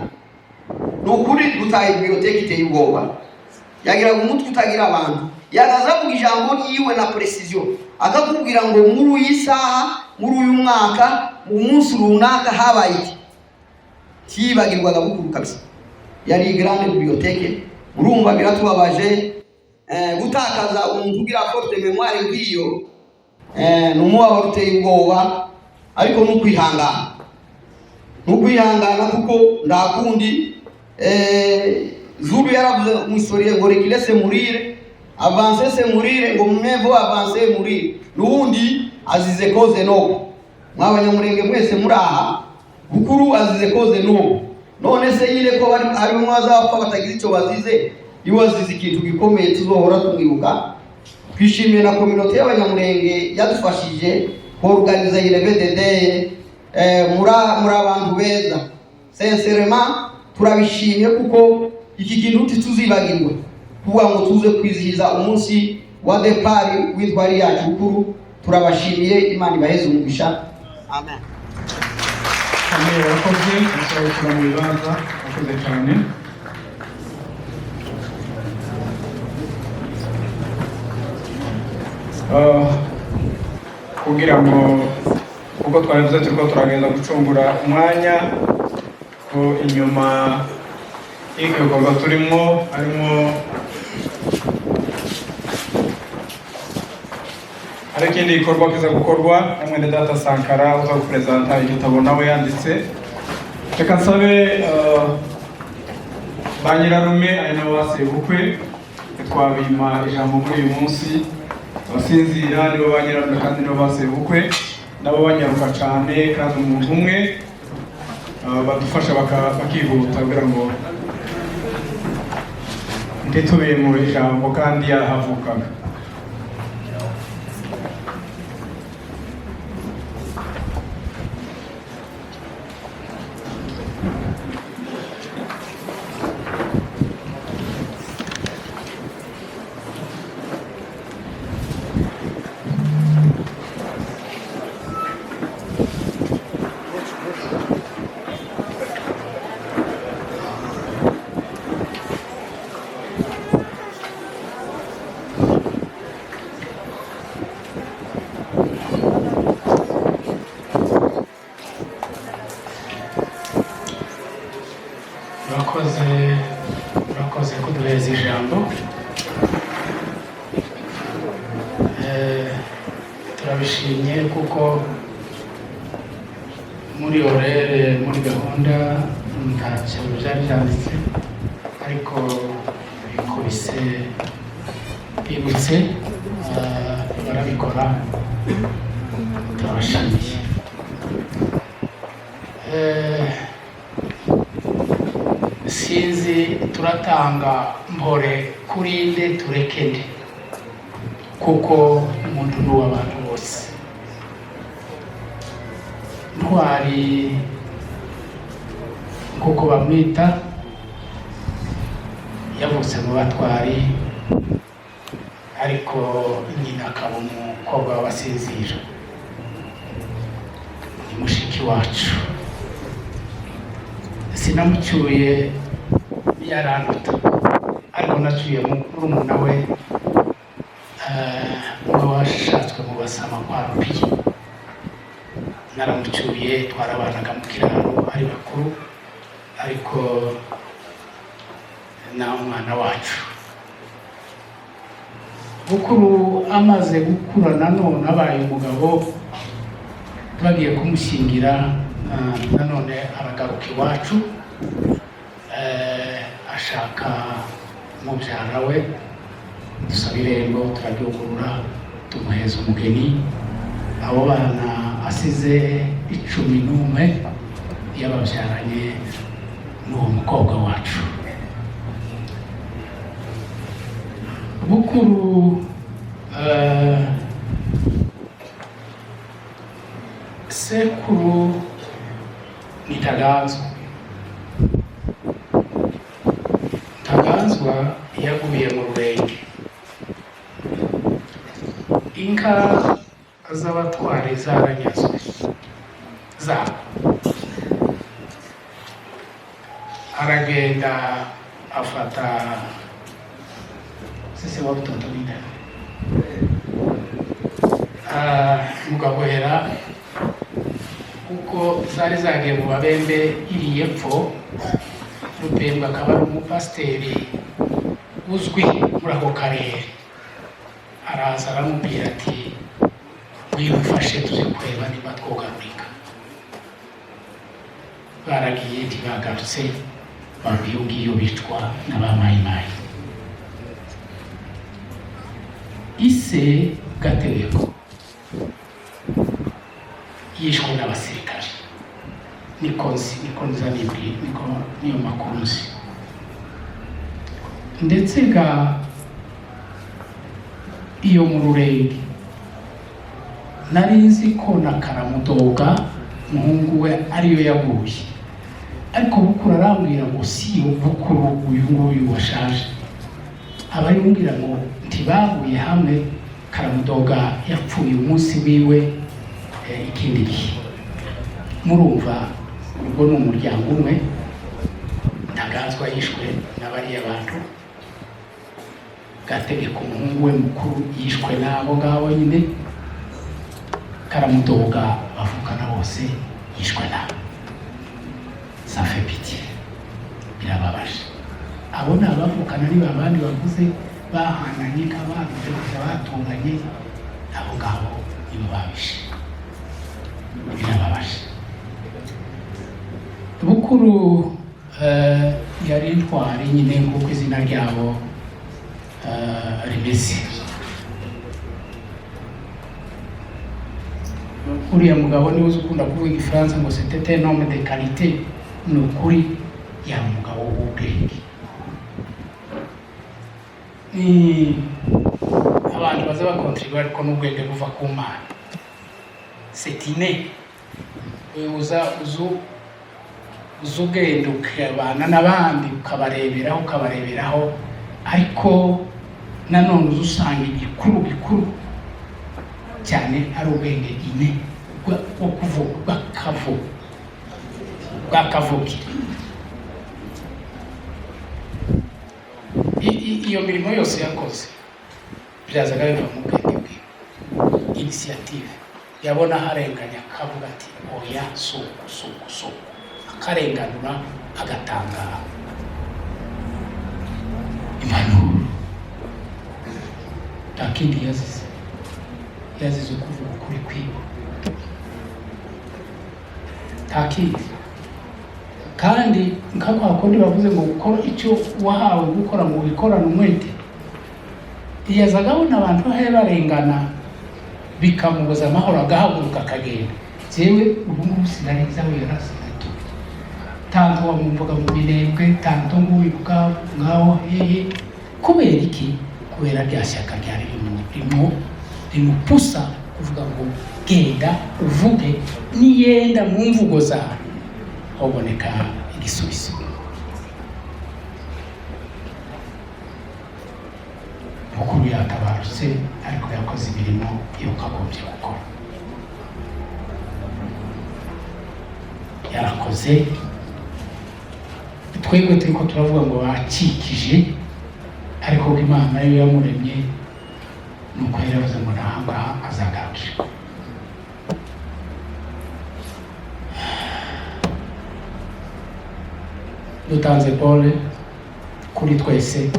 nukuri gutaye biblioteki iteye ubwoba. Yagiraga umutwe utagira abantu, yagazavuga ijambo yiwe na precision, akakubwira ngo muri yisaha muri uyu mwaka mu munsi runaka habaye iki. Kibagirwaga Bukuru kabisa. Yari grande biblioteki. Murumva biratubabaje gutakaza umuntu ugira forte mémoire ngiyo, numuwa waruteye ubwoba, ariko nukwihangana kuko ndakundi. Zulu yaravuze mu historie ngo rekilese murire avancer se murire ngo mmevo avancer murire, nundi azize koze no mwabanyamurenge mwese muraha. Bukuru azize koze no none se yire ko ari mwazapfa batagize icyo bazize, iwazize ikintu gikomeye tuzohora tumwibuka. Twishimiye na communauté y'abanyamurenge yadufashije organiza iyi levée de muri abantu beza sincèrement turabishimye kuko iki kintu tutuzibagirwa kuvuga ngo tuze kwizihiza umunsi wa depart w'intwari yacu bukuru. Turabashimiye, Imana ibaheze umugisha. Amen. Amen. Wakoze musaba mu bibanza wakoze cyane. Kugira ngo uko twabivuze turiko turagenda gucungura umwanya ko inyuma y'igikorwa turimo harimo hari ikindi gikorwa kiza gukorwa na mwene data Sankara uza gupresenta igitabo nawe yanditse. Reka nsabe ba nyirarume ari nabo basebukwe twabima ijambo muri uyu munsi. Abasinzira nibo ba nyirarume kandi nibo basebukwe, nabo banyaruka cyane kandi umuntu umwe badufasha bakihuta kugira ngo ntitubiye mu ijambo kandi yahavukaga. Murakoze kuduhereza ijambo. Turabishimye kuko muri orere muri gahunda ntacyo byari byanditse ariko bikubise bibutse barabikora. Turabashimiye. Sinzi turatanga mpore kuri nde tureke nde kuko umuntu ni uw'abantu bose. Ntwari kuko bamwita yavutse mu batwari ariko nyina akaba umukobwa w'abasinzira. Ni mushiki wacu, sinamucyuye yaranduta ariko nacyuye murumuna we ngo washatswe mu basama kwa Rupiye. Naramucyuye twarabanaga mu kiraro ari bakuru ariko na umwana wacu bukuru amaze gukura nanone abaye umugabo bagiye kumushyingira nanone aragaruka iwacu ashaka mubyara we. Dusaba irembo turaryugurura tumuheza umugeni. Abo bana asize 11 yababyaranye n'uwo mukobwa wacu. Bukuru sekuru ni Taganzwa yaguye mu Rurenge. Inka z'abatwari zaranyazwe zabo, aragenda afata sisi wabutontonida mugabohera kuko zari zagiye mu Babembe iriye epfo. Rupembe akaba ari umupasiteri uzwi muri ako karere. Araza aramubwira ati wifashe tuze kureba niba twogarurika. Baragiye ntibagarutse, iyo ngiyo bicwa n'abamayimayi. Ise Gategeko yishwe n'abasirikare. Niko nza niyo makuru nzi. Ndetse ga iyo mu Rurenge nari nzi ko na Karamudoga umuhungu we ariyo yaguye, ariko bukuru arambwira ngo siyo bukuru uyu nguyu washaje. Abari bambwira ngo ntibaguye hamwe, Karamudoga yapfuye umunsi wiwe ikindi gihe. Murumva urwo ni umuryango umwe, Ntaganzwa yishwe n'abariya bantu, Gategeka umuhungu we mukuru yishwe n'abo ngabo nyine, Karamudoga bavukana bose yishwe nabo. Ça fait pitié, birababaje. Abo ni abavukana ni babandi bavuze bahananye nk'abantu batunganye, abo ngabo nibo babishe, birababaje. Bukuru yari intwari nyine nk'uko izina ryabo rimeze. Uriya mugabo niwe uzi ukunda kuvuga igifaransa ngo c'était un homme de qualité. Ni ukuri yari umugabo w'ubwenge. Abantu baza bakontribuye ariko n'ubwenge buva ku Mana. C'est inné. Uzugenda ukabana n'abandi ukabareberaho ariko nanone uzusanga igikuru cyane ari ubwenge ine bwo kuvuga bw'akavukire. Iyo mirimo yose yakoze byazaga biva mu bwenge bwe. Initiative yabona harenganya akavuga ati oya suku akarenganura agatanga impanuro. Nta kindi yazize ukuvuga ukuri kwiwe, nta kindi. Kandi nk'ako kundi bavuze ngo gukora icyo wahawe gukora mu bikorana umwete. Yazaga abona abantu barengana bikamubuza amahoro, agahaguruka akagenda. Jewe ubu ngubu sinariza aho yarasigaye, tanto wamumvuga mu birembwe, tanto ngubivuga ngaho hehe. Kubera iki? Kubera rya shyaka ryari rimupusa kuvuga ngo genda uvuge, niyenda mu mvugo zawe haboneka igisubizo. Bukuru yatabarutse ariko yakoze imirimo y'ukagombye gukora. Yarakoze, twebwe turiko turavuga ngo bakikije, ariko Imana yo yamuremye nuko yaravuze ngo nahangaha azagarukira. Dutanze pole kuri twese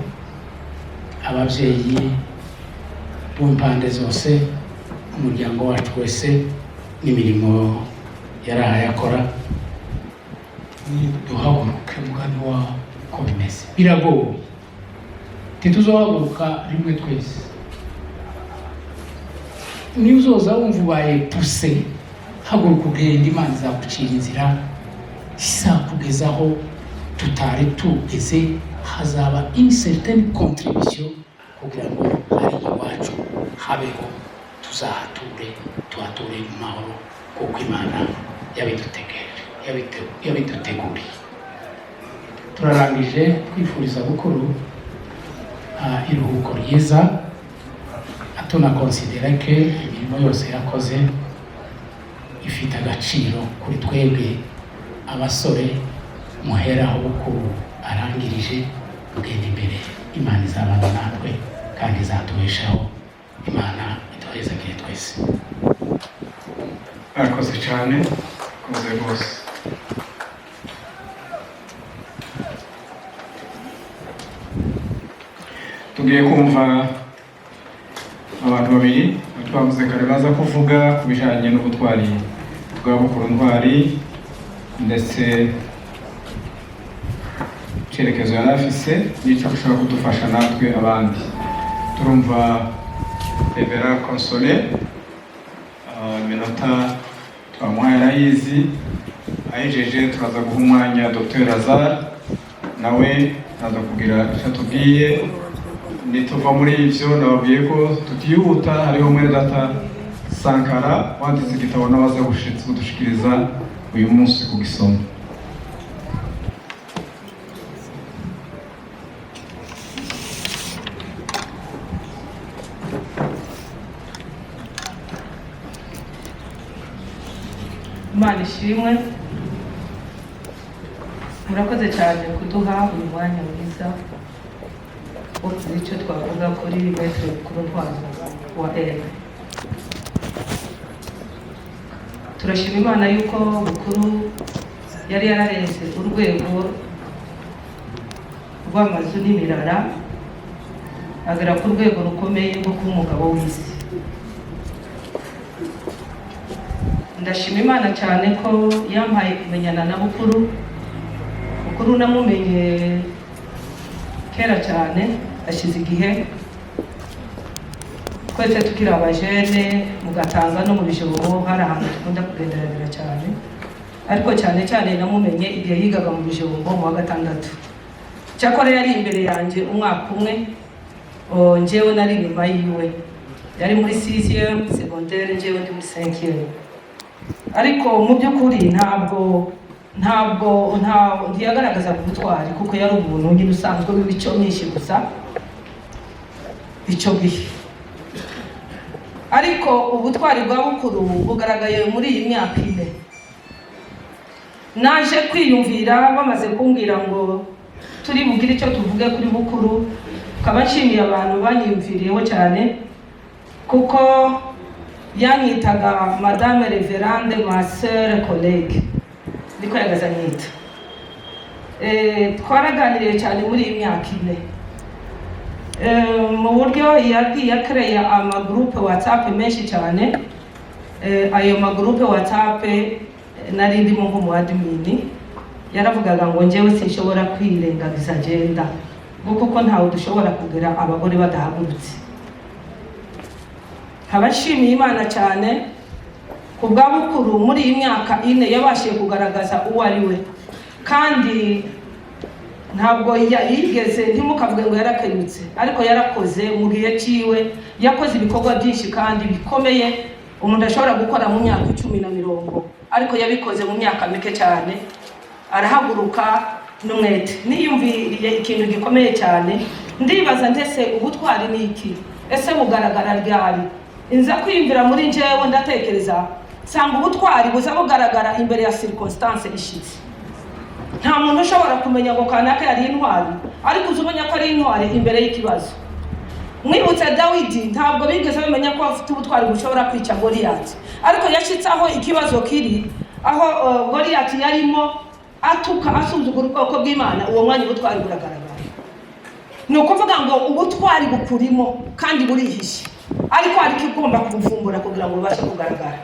ababyeyi b'impande zose, umuryango wacu wese n'imirimo yaraye akora. Duhaguruke mugani wa ko bimeze, biragoye, ntituzohaguruka rimwe twese. Niba uzoza wumva ubaye puse, haguruka ugenda, Imana izagucira inzira, isakugezaho tutari tugeze. Hazaba une certaine contribution kugira ngo hari iwacu habeho, tuhature mu mahoro kuko Imana yabiduteguriye. Turarangije twifuriza Bukuru iruhuko ryiza, tunakonsidera ko imirimo yose yakoze ifite agaciro kuri twebwe abasore. Muheraho Bukuru arangirije, mugenda imbere. Imana izabana natwe kandi izatubeshaho. Imana iduhezagire twese. Arakoze cyane, akoze rwose. Tugiye kumva abantu babiri twavuze kare baza kuvuga ku bijyanye n'ubutwari bwa Bukuru Ntwari ndetse icyerekezo yari afise n'icyo ushobora kudufasha natwe abandi. Turumva Revera Console, iminota twamuhaye arayizi, ayijeje turaza guha umwanya Dr. Lazare nawe naza kugira icyo atubwiye. Nituva muri ibyo nababwiye ko tutihuta, hariho mwene data Sankara wanditse igitabo n'abaza kudushikiriza uyu munsi ku gisoma. Imana ishimwe, murakoze cyane kuduha uyu mwanya mwiza wo kugira icyo twavuga kuri Maître Nkuruntwali wa ERG. Turashima Imana yuko Bukuru yari yararenze urwego rw'amazu n'imirara agera ku rwego rukomeye rwo kuba umugabo w'isi. Ndashima Imana cyane ko yampaye kumenyana na Bukuru. Bukuru namumenye kera cyane, ashize igihe twese tukiri abajene mu Gatanga no mu Bijombo, hari ahantu dukunda kugenderera cyane, ariko cyane cyane namumenye igihe yigaga mu Bijombo mu wa gatandatu. Cyakora yari imbere yanjye umwaka umwe, njyewe nari inyuma yiwe. Yari muri 6e secondaire, njyewe ndi muri 5e. Ariko mu by'ukuri ntabwo ntiyagaragaza ubutwari, kuko yari umuntu nyine usanzwe w'imico myinshi gusa icyo gihe. Ariko ubutwari bwa Bukuru bugaragaye muri iyi myaka 4. Naje kwiyumvira bamaze kumbwira ngo turi bugire icyo tuvuge kuri Bukuru, kaba nshimiye abantu banyiyumviriyeho cyane, kuko yanyitaga Madame Reverande, ma sœur collègue, niko yagaza nyita. Twaraganiriye cyane muri iyi myaka 4. Mu buryo yagiye akereya amagroupe WhatsApp menshi cyane. Ayo magroupe WhatsApp nari ndimo nk'umu admin, yaravugaga ngo njyewe sinshobora kwirengagiza agenda, kuko ntawe dushobora kugera abagore badahagurutse. Abashimiye Imana cyane ku bwa Bukuru muri iyi myaka 4 yabashije kugaragaza uwo ari we, kandi ntabwo yigeze, ntimukavuge ngo yarakenyutse, ariko yarakoze mu gihe cyiwe, yakoze ibikorwa byinshi kandi bikomeye umuntu ashobora gukora mu myaka 10 na 20, ariko yabikoze mu myaka mike cyane. Arahaguruka n'umwete. Niyumviriye ikintu gikomeye cyane, ndibaza ndetse ubutwari ni iki, ese bugaragara ryari? Inza kwiyumvira muri njyewe ndatekereza sanga ubutwari buza bugaragara imbere ya circonstance ishitse. Nta muntu ushobora kumenya ngo kanaka yari intwari, ariko uzumenya ko ari intwari imbere y'ikibazo. Mwibutse Dawidi, ntabwo bigeze bamenya ko afite ubutwari bushobora kwica Goliath, ariko yashitse aho ikibazo kiri, aho Goliath yarimo atuka asuzugura ubwoko bw'Imana. Uwo mwanya ubutwari buragaragara. Ni ukuvuga ngo ubutwari bukurimo kandi burihishe, ariko hari kigomba kuvumbura kugira ngo bubashe kugaragara.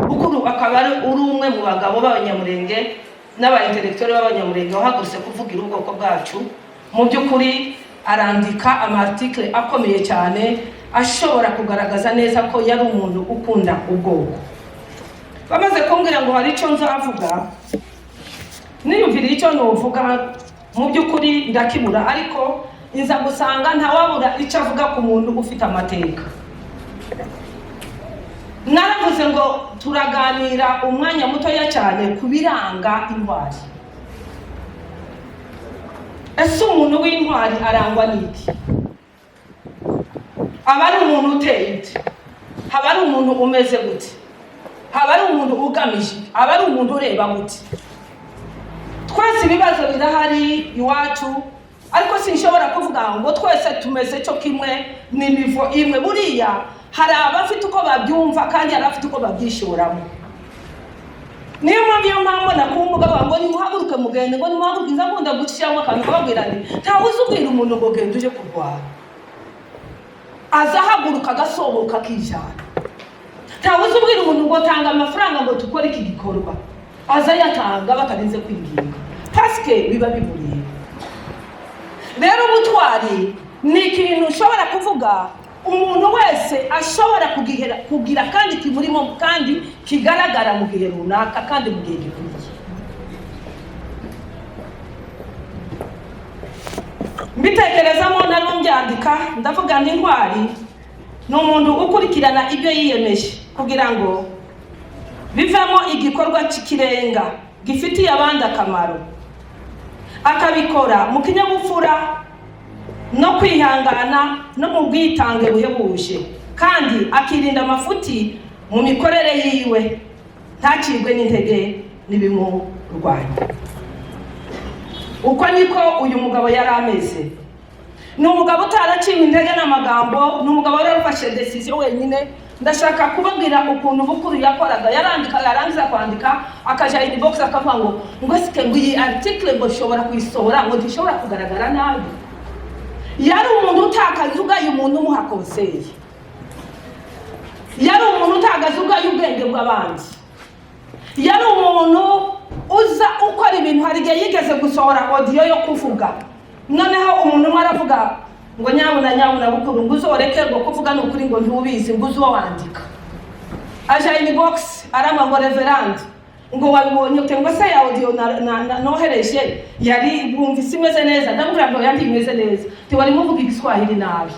Bukuru akaba ari umwe mu bagabo b'Abanyamurenge n'aba-intellectuel b'Abanyamurenge wahagurutse kuvugira ubwoko bwacu. Mu by'ukuri arandika amarticle akomeye cyane ashobora kugaragaza neza ko yari umuntu ukunda ubwoko. Bamaze kumbwira ngo hari icyo nzavuga, niyumvira icyo novuga, mu by'ukuri ndakibura, ariko inza gusanga ntawabura icyo avuga ku muntu ufite amateka. Naravuze ngo turaganira umwanya mutoya cyane ku biranga intwari. Ese umuntu w'intwari arangwa n'iki? Aba ari umuntu uteye ute? Haba ari umuntu umeze gute? Haba ari umuntu ugamije? Aba ari umuntu ureba gute? Twese ibibazo birahari iwacu, ariko sinshobora kuvuga ngo twese tumeze cyo kimwe, ni nivo imwe. Buriya hari abafite uko babyumva kandi hari abafite uko babyishoramo. Niyo mpamvu nakumbuga ngo nimuhaguruke mugende, ngo nimuhaguruke nzakunda gucishamo akantu kababwira nti ntawe uzubwira umuntu ngo genda uje kurwara. Azahaguruka agasohoka akijana. Ntawe uzubwira umuntu ngo tanga amafaranga ngo tukore iki gikorwa. Aza yatanga batarinze kwinginga, paske biba biburiye. Rero ubutwari ni ikintu ushobora kuvuga umuntu wese ashobora kugira kandi kimurimo kandi kigaragara mu gihe runaka kandi mu gihe gikurikiye. Mbitekerezamo naro mbyandika ndavuga ndi intwari ni umuntu ukurikirana ibyo yiyemeje kugira ngo bivemo igikorwa cy'ikirenga gifitiye abandi akamaro, akabikora mu kinyabupfura no kwihangana no mu bwitange buhebuje, kandi akirinda amafuti mu mikorere yiwe, ntakirwe n'intege n'ibimurwanya. Uko niko uyu mugabo yari ameze. Ni umugabo utaraciwe intege n'amagambo, ni umugabo wari ufashe decision wenyine. Ndashaka kubabwira ukuntu bukuru yakoraga. Yarandika, yarangiza kwandika akaja inbox akavuga ngo sike ngo iyi article ngo shobora kuyisohora ngo ndishobora kugaragara nabi. Yari umuntu utakazuga umuntu umuha conseil. Yari umuntu utagazuga ubwenge bw'abandi. Yari umuntu uza ukora ibintu. Hari igihe yigeze gusohora audio yo kuvuga, noneho umuntu umwe aravuga ngo nyabuna bukuru ngo uzoreke ngo kuvuga n'ukuri ngo ntubizi ngo uzo wandika. Aja inbox arama ngo reverend ngo wabibonye ute? Ngo se ya audio nohereje yari bumvise imeze neza. Ndamubwira ngo yandi imeze neza, ti wari muvuga igiswahili nabi,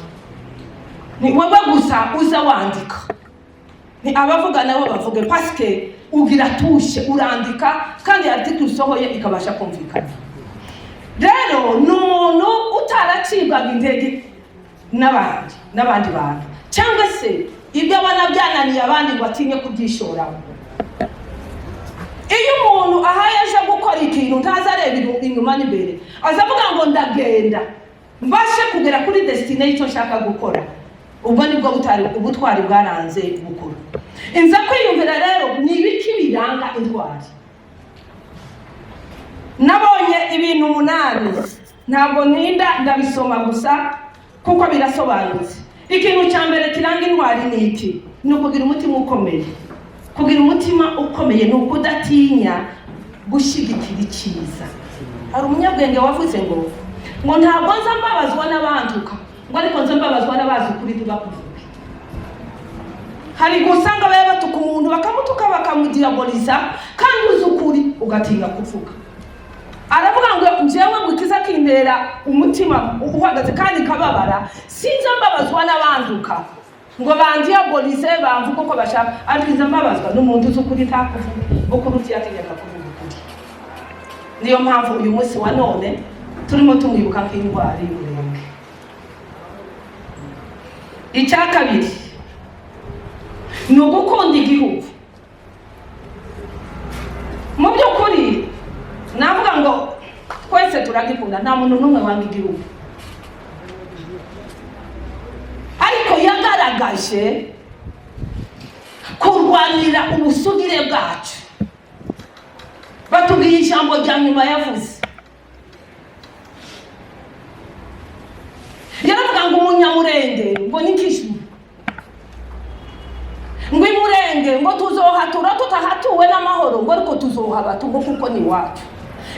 ni wowe gusa uza wandika, ni abavuga nabo bavuge paske ugira tushe urandika kandi article usohoye ikabasha kumvikana. Rero ni umuntu utaracibwaga intege n'abandi bantu, cyangwa se ibyo abana byananiye abandi ngo atinye kubyishoramo. Iyo umuntu ahaye aje gukora ikintu ntazareba inyuma n'imbere, azavuga ngo ndagenda mbashe kugera kuri destination nshaka gukora, ubwo nibwo ubutwari bwaranze bukuru. Inza kwiyumvira rero ni ibiki biranga intwari. Nabonye ibintu 8, ntabwo ninda ndabisoma gusa kuko birasobanutse. Ikintu cya mbere kiranga intwari ni iki? Ni ukugira umutima ukomeye. Kugira umutima ukomeye ni ukudatinya gushyigikira icyiza. Hari umunyabwenge wavuze ngo ntabwo nza mbabazwa n'abantuka, ngo ariko nza mbabazwa n'abazi ukuri tubakuvuga. Hari gusanga baye batuka umuntu bakamutuka bakamudiaboliza, kandi uzi ukuri ugatinya kuvuga. Aravuga ngo njyewe gukiza kintera umutima uhagaze kandi kababara, sinza mbabazwa n'abantuka ngo bandiabolize bamvuga uko bashaka, ariko nza mbabazwa n'umuntu uzi ukuri ntakuvuga, ukuri utiyategeka kuvuga ukuri. Niyo mpamvu uyu munsi wa none turimo tumwibuka nk'indwara y'uburenge. Icya kabiri ni ugukunda igihugu. Mu by'ukuri navuga ngo twese turagikunda, nta muntu n'umwe wanga igihugu, ariko yagaragaje kurwanira ubusugire bwacu. Batubwiye ijambo rya nyuma yavuze, yaravuga ngo umunyamurenge ngo nikishwe, ngo imurenge ngo tuzohatura tutahatuwe n'amahoro, ngo ariko tuzohabatugo kuko ni wacu.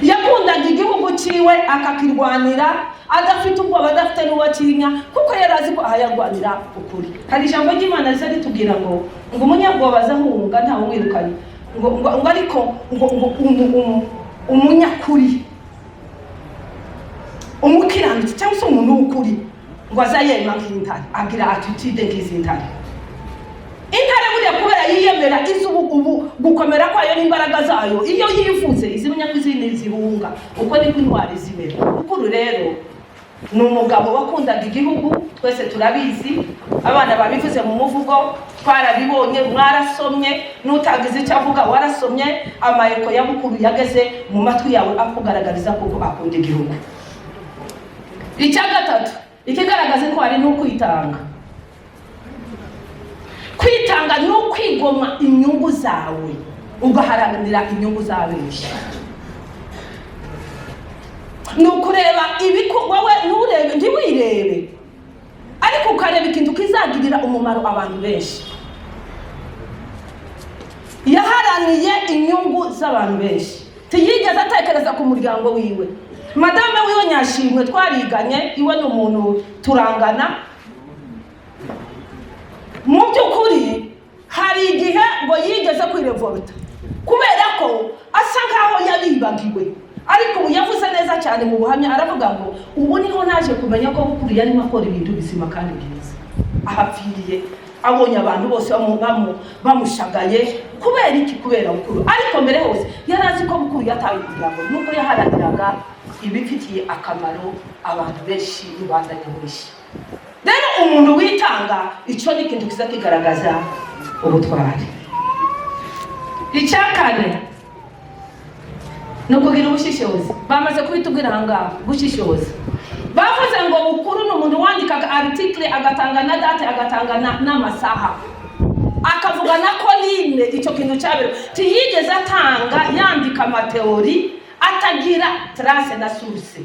Yakundaga igihugu ciwe akakirwanira adafite ubwoba, adafite n'uwakinya, kuko yarazi ko ahayarwanira ukuri. Hari ijambo ry'Imana risa ritubwira ngo umunyabwoba azahunga ntawe umwirukanye, ngo ariko umunyakuri, umukiranutsi cyangwa se umuntu w'ukuri ngo azayema nk'intare, agira attitude nk'iz'intare. Intare buriya kubera yiyemera izi ubu gukomera kwayo n'imbaraga zayo, iyo yivuze izimenya ko izindi zihunga. Uko niko intwari zimera. Ukuru rero ni umugabo wakundaga igihugu, twese turabizi, abana babivuze mu muvugo, twarabibonye, mwarasomye, n'utagize icyo avuga warasomye. Amayeko ya bukuru yageze mu matwi yawe akugaragariza ko akunda igihugu. Icya gatatu ikigaragaza intwari ni ukwitanga. Kwitanga ni ukwigomwa inyungu zawe ugaharanira inyungu za benshi. Ni ukureba wowe nturebe, ntiwirebe, ariko ukareba ikintu kizagirira umumaro abantu benshi. Yaharaniye inyungu z'abantu benshi, tiyigeze atekereza ku muryango wiwe. Madame wiwe Nyashimwe twariganye, iwe ni umuntu turangana. Mu by'ukuri hari igihe ngo yigeze kwirevolta kubera ko asa nkaho yabibagiwe, ariko ubu yavuze neza cyane mu buhamya. Aravuga ngo ubu niho naje kumenya ko bukuru yarimo akora ibintu bizima kandi byiza. Ahapfiriye abonye abantu bose bamushagaye kubera iki? Kubera bukuru. Ariko mbere hose yari azi ko bukuru yataye kugira ngo nuko yaharaniraga ibifitiye akamaro abantu benshi rubanda nyamwinshi. Rero umuntu witanga, icyo ni ikintu kiza kigaragaza ubutwari. Icya kane ni ukugira ubushishozi. Bamaze kubitubwira ahangaha, ubushishozi. Bavuze ngo bukuru ni umuntu wandikaga article, agatanga na date, agatanga n'amasaha, akavuga na koline. Icyo kintu cyabera tiyigeze atanga yandika amateori atagira trace na source.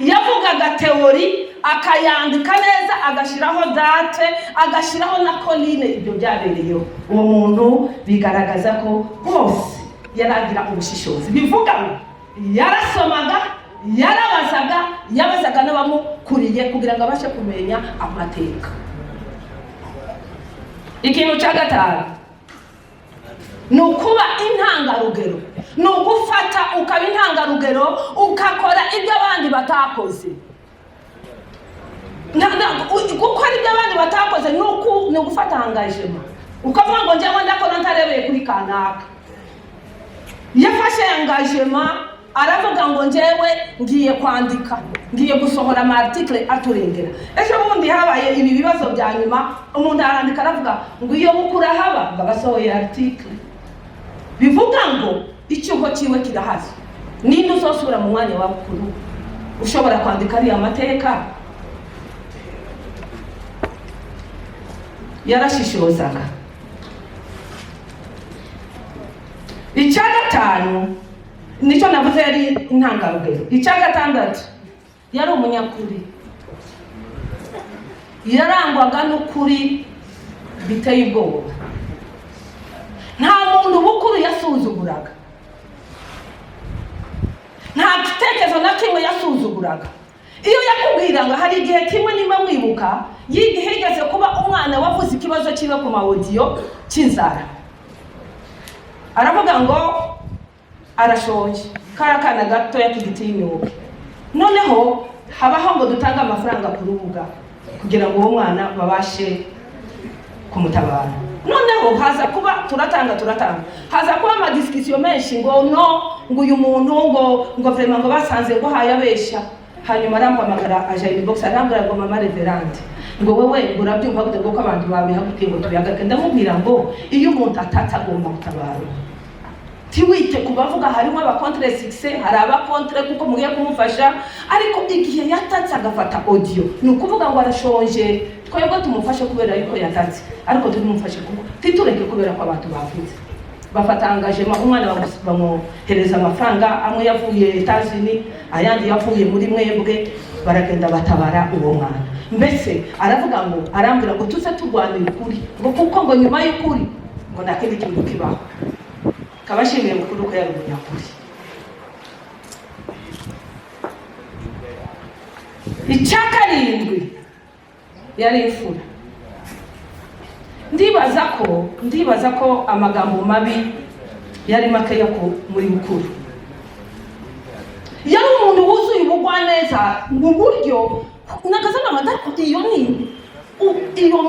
Yavugaga teori akayandika neza, agashiraho date, agashiraho na koline. Ibyo byabereyeho uwo muntu, bigaragaza ko bose yaragira ubushishozi. Bivuga ngo yarasomaga, yabazaga n'abamukuriye kugira ngo abashe kumenya amateka. Ikintu cya gatanu ni ukuba intangarugero, ni ugufata ukaba intangarugero, ukakora ibyo abandi batakoze. Gukora ibyo abandi batakoze ni ugufata engagement, ukavuga ngo njyewe ndakora ntarebeye kuri kanaka. Yafashe engagement, aravuga ngo njyewe ngiye kwandika, ngiye gusohora amarticle aturengera. Ejo bundi habaye ibi bibazo bya nyuma, umuntu arandika aravuga ngo iyo bukura haba bagasohoye article. Bivuga ngo icyuho kiwe kirahazi. Ninde uzosubira mu mwanya wa bukuru ushobora kwandika ari amateka? Yarashishozaga. Icya gatanu nicyo navuze yari intangarugero. Icya gatandatu yari umunyakuri, yarangwaga n'ukuri biteye ubwoba. Nta muntu bukuru yasuzuguraga, nta gitekerezo na kimwe yasuzuguraga. Iyo yakubwira ngo hari igihe kimwe nimba mwibuka yigeze kuba umwana wavuze ikibazo kibe ku mawodiyo cy'inzara, aravuga ngo arashonje, karakana gato yakigitinyuka. Noneho habaho ngo dutanga amafaranga ku rubuga kugira ngo uwo mwana babashe kumutabara. Noneho haza kuba turatanga, haza kuba amadiscussion menshi ngo ngo uyu muntu ngo vraiment ngo basanze ngo hayabesha. Hanyuma arampamagara aje inbox, arambwira ngo mama reverend, ngo wewe urabyumva gute ngo abantu babihagukiye ngo tubihagake? Ndamubwira ngo iyo umuntu atatse agomba gutabara. Tiwite kubavuga harimo aba contre succès, hari aba contre kuko mugiye kumufasha, ariko igihe yatatse agafata audio ni ukuvuga ngo arashonje, twebwe tumufashe kubera yuko yatatse, ariko tumufashe kuko titureke kubera ko abantu bavuze. Bafata engagement, umwana bamuhereza amafaranga, amwe yavuye Etats-Unis, ayandi yavuye muri mwebwe, baragenda batabara uwo mwana. Mbese aravuga ngo arambira ngo tuze turwanira ukuri, ngo kuko ngo nyuma y'ukuri ngo nakindi kintu kibaho. Kabashimiye mukuru ko yari umunyakuri. Icya karindwi yari imfura. Ndibaza ko amagambo mabi yari makeya ko muri bukuru. Yari umuntu wuzuye ubugwaneza mu buryo nagazana amadako iyo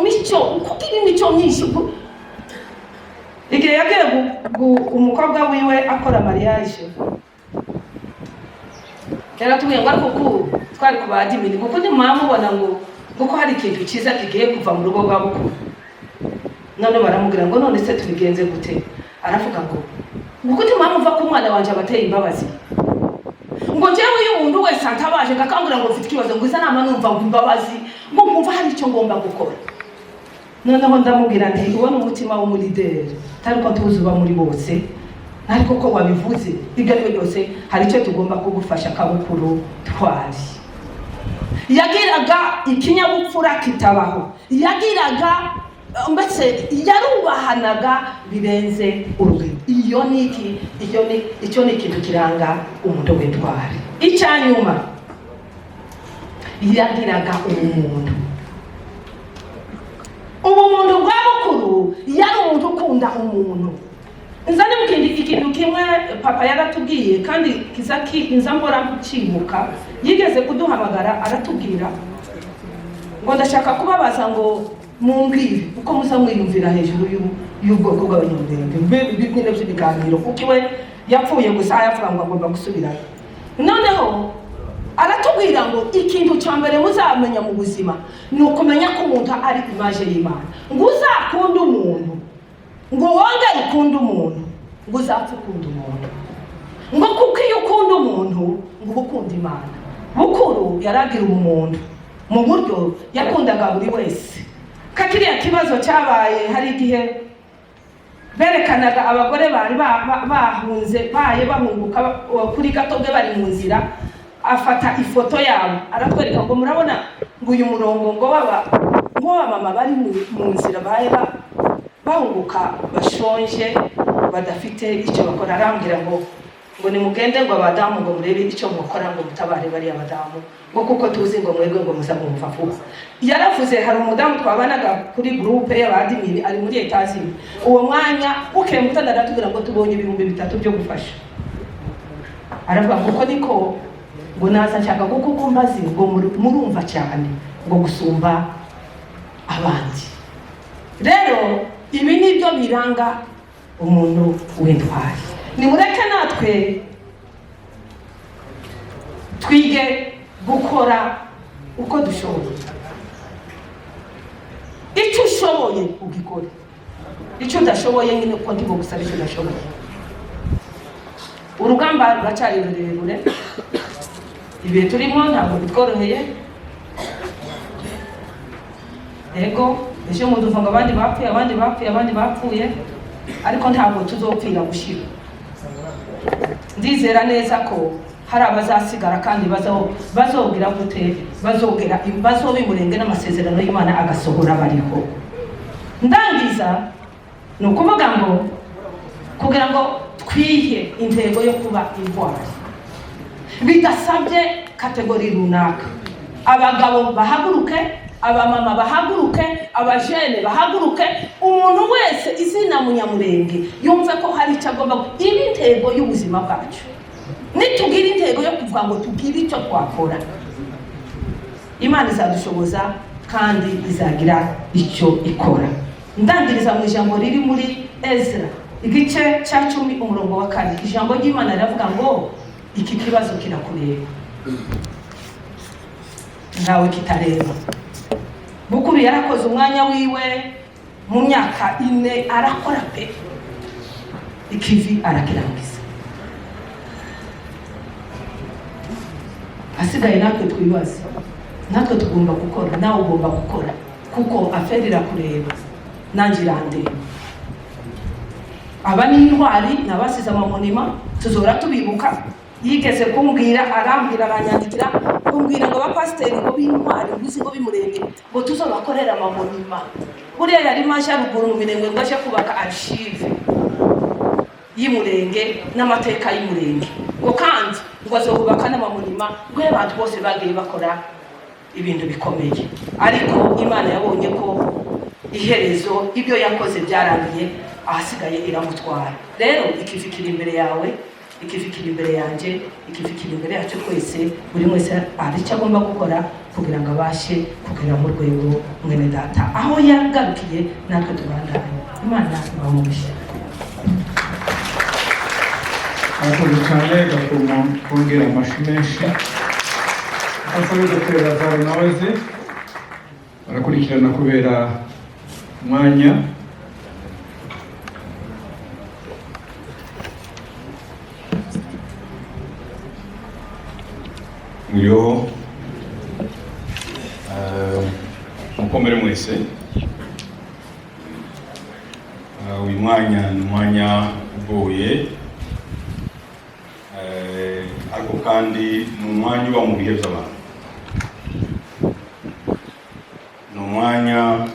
mico, kugira imico myinshi. Igihe yagiye umukobwa wiwe akora mariage, yaratubwiye ngo ariko twari kubadimini kuko ntimwamubona ngo kuko hari ikintu cyiza kigiye kuva mu rugo rwa bukuru. None baramubwira ngo none se tubigenze gute? Aravuga ngo kuko ntimwamva ko umwana wanje abateye imbabazi, ngo njyewe uyu muntu wese atabaje ngakangura ngo mfite ikibazo ngo izanama numva ngo imbabazi, ngo kumva hari icyo ngomba gukora. Noneho ndamubwira nti uwo ni umutima w'umulideri, ariko tuzuba muri bose, ariko ko wabivuze ibyo ari byose hari icyo tugomba kugufasha kabukuru twari. Yagiraga ikinyabupfura kitabaho, yagiraga mbese yarubahanaga birenze urugero. Icyo ni ikintu kiranga umuntu w'intwari. Icyanyuma yagiraga ubumuntu. Ubumuntu bwa bukuru yari umuntu ukunda umuntu. Nzane mukindi ikintu kimwe papa yaratubwiye kandi nza mbora kukimuka, yigeze kuduhamagara aratubwira ngo ndashaka kubabaza ngo mumbwire uko musa mwiyumvira hejuru y'ubwoko bw'abanyamurenge bw'ibintu by'ibiganiro kuko iwe yapfuye gusa yavuga ngo agomba gusubirayo. Noneho aratubwira ngo ikintu cya mbere muzamenya mu buzima ni ukumenya ko umuntu ari imaje y'Imana, ngo uzakunda umuntu, ngo wongere ukunda umuntu, ngo uzapfa ukunda umuntu, ngo kuko iyo ukunda umuntu ngo ukunda Imana. Bukuru yaragira umuntu mu buryo yakundaga buri wese. Kakiriya kibazo cyabaye hari igihe berekanaga abagore bari bahunze bahunguka kuri Gatobwe bari mu nzira, afata ifoto yabo aratwereka ngo murabona ngo uyu murongo ngo mama bari mu nzira bahunguka bashonje badafite icyo bakora. Arambwira ngo nimugende ngo abadamu ngo murebe icyo mukora ngo mutabare bariya badamu ngo kuko tuzi ngo mwebwe ngo muzamumva vuba. Yaravuze hari umudamu twabanaga kuri groupe y'abadimini ari muri etazini, uwo mwanya ukeye mutanda aratubwira ngo tubonye 3,000 byo gufasha. Aravuga ngo niko ngo naza nshaka kuko mbazi ngo murumva cyane ngo gusumba abandi. Rero ibi nibyo biranga umuntu w'intwari. Nimureke natwe twige gukora uko dushoboye. Icyo ushoboye ugikore, icyo udashoboye nyine uko ndimo gusaba icyo udashoboye. Urugamba ruracyari rurerure, ibihe turimo ntabwo bitworoheye. Ego ejo muduvuga abandi bapfuye ariko ntabwo tuzopfira gushira. Ndizera neza ko hari abazasigara kandi bazogira gute, bazobimurenge n'amasezerano y'Imana agasohora bariho. Ndangiza ni ukuvuga ngo kugira ngo twihe intego yo kuba intwari bidasabye kategori runaka. Abagabo bahaguruke, abamama bahaguruke, abajene bahaguruke, umuntu wese izina Munyamurenge yumve ko hari icyo agomba. Ibi intego y'ubuzima bwacu, nitugira intego yo kuvuga ngo tugire icyo twakora, Imana izadushoboza kandi izagira icyo ikora. Ndangiriza mu ijambo riri muri Ezra igice cya 10 umurongo wa 4. Ijambo ry'Imana riravuga ngo iki kibazo kirakureba ntawe kitareba. Bukuru yarakoze umwanya wiwe mu myaka 4 arakora pe, ikivi arakirangiza. Asigaye natwe twibaza, natwe tugomba gukora, nawe ugomba gukora kuko aferi irakureba nanjye irandeba. Aba ni intwari nabasize amamonima tuzora tubibuka. Yigeze kumbwira arambwira aranyandikira kumbwira ngo abapasiteri ngo b'intwari nguzi ngo bimurenge ngo tuzobakorera amamonima. Buriya yari maje ruguru mu Mirenge ngo aje kubaka archive y'Umurenge n'amateka y'Umurenge, ngo kandi ngo azobubaka n'amamonima ngo abantu bose bagiye bakora ibintu bikomeye. Ariko Imana yabonye ko iherezo ibyo yakoze byarangiye, ahasigaye iramutwara. Rero ikifikira imbere yawe, ikifikira imbere yanjye, ikifikira imbere yacu twese, buri wese ari icyo agomba gukora kugira ngo abashe kugera mu rwego mwene data aho yagarukiye, natwe tubandanye. Imana ibamugisha. Akoze cyane gakoma kongera amashyi menshi. Asabe Dr. Lazaro nawe ze barakurikirana kubera umwanya. Uyo mukomere mwese. Uyu mwanya ni umwanya ugoye, ariko kandi ni umwanya uba mu bihe by'abantu. Ni umwanya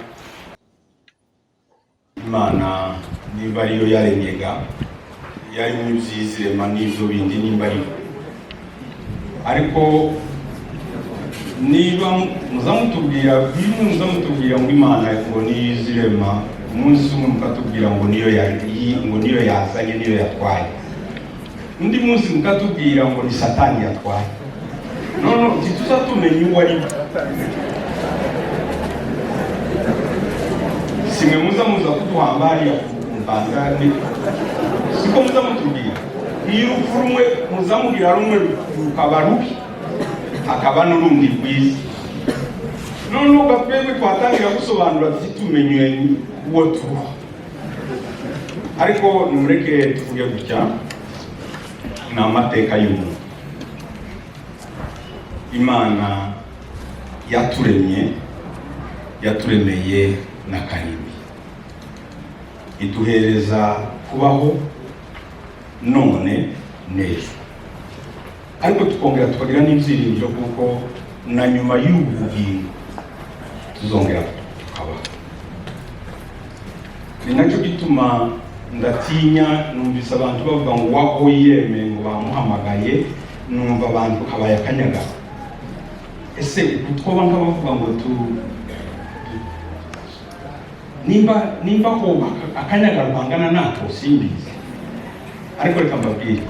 Imana niba ariyo yaremyega yarimo ibyizirema n'ibyo bindi nimba ariyo, ariko niba muzamutubwira bimwe muzamutubwira ngo Imana ngo nizirema, umunsi umwe mukatubwira ngo niyo yazanye niyo yatwaye, undi munsi mukatubwira ngo ni Satani yatwaye. None ntituzatumenya uwo ari. simwe muza kuduhamba hariya mbanza siko muza mutubwira iyo urupfu rumwe muzamubwira rumwe rukaba rubi hakaba n'urundi rwiza none ugatwebwe twatangira gusobanura tumenye uwo turuha ariko nimureke tuvuge gutya ni amateka y'umuntu. Imana yaturemeye na karimi iduhereza kubaho none neza, ariko tukongera tukagira n'ibyiringiro kuko na nyuma y'ubu bugingo tuzongera tukabaho. Ni nacyo gituma ndatinya numvise abantu bavuga ngo waho yeme ngo bamuhamagaye, numva abantu kabaye akanyaga. Ese utwoba nk'abavuga ngo nimba ho akanyaga rwangana nako simbizi, ariko reka mbabwire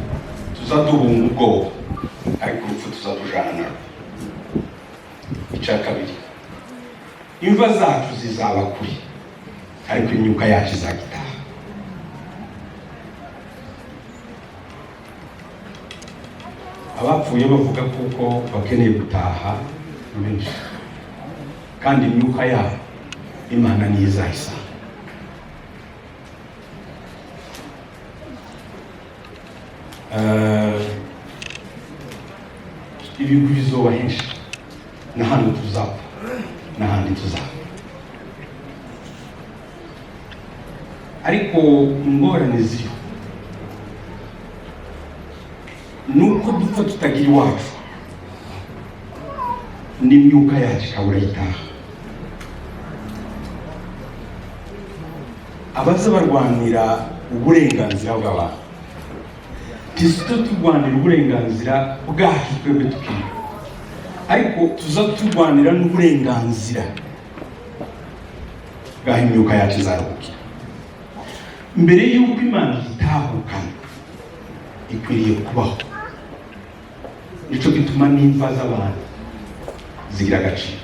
tuzaduhunga ubwoba ariko urupfu tuzatujana narwo. Icya kabiri, imva zacu zizaba kuri ariko imyuka yacu izagitaha. Abapfuye bavuga kuko bakeneye gutaha benshi, kandi imyuka yabo Imana niyo izahisa. Ibigwi bizoba henshi, n'ahantu tuzapfa n'ahandi tuzapfa, ariko ingorane ziriho nuko dupfa tutagira iwacu n'imyuka yacu ikabura itaha. Abaza barwanira uburenganzira bw'abantu, tuzito turwanira uburenganzira bwacu twebwe tukiga, ariko tuza turwanira n'uburenganzira bw'aho imyuka yacu izaruhukira. Mbere y'uko Imana itahukana ikwiriye kubaho, nicyo gituma n'imva z'abantu zigira agaciro.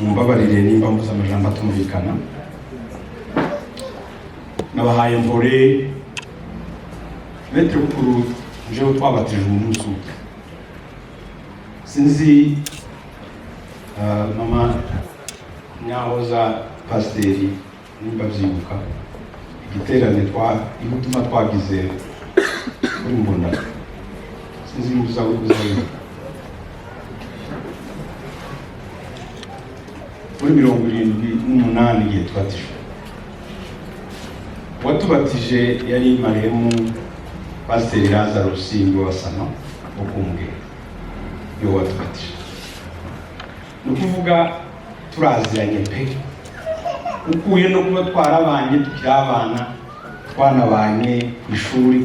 Mumbabarire nimba mvuze amajambo atumvikana. Nabahaye mpore Metre Bukuru jewe twabatijwe umunsi umwe. Sinzi mama Nyahoza pasiteri nimba byibuka igiterane igutuma twagize kuri Mbunda, sinzi nimba uzabibuka muri 78 igihe tubatijwe. Watubatije yari marehemu Pasiteri Lazaro Simbo Wasana Bukumbwe, yo watubatije. Nukuvuga turaziranye pe, ukuye no kuba twarabanye tukiri abana, twanabanye ku ishuri,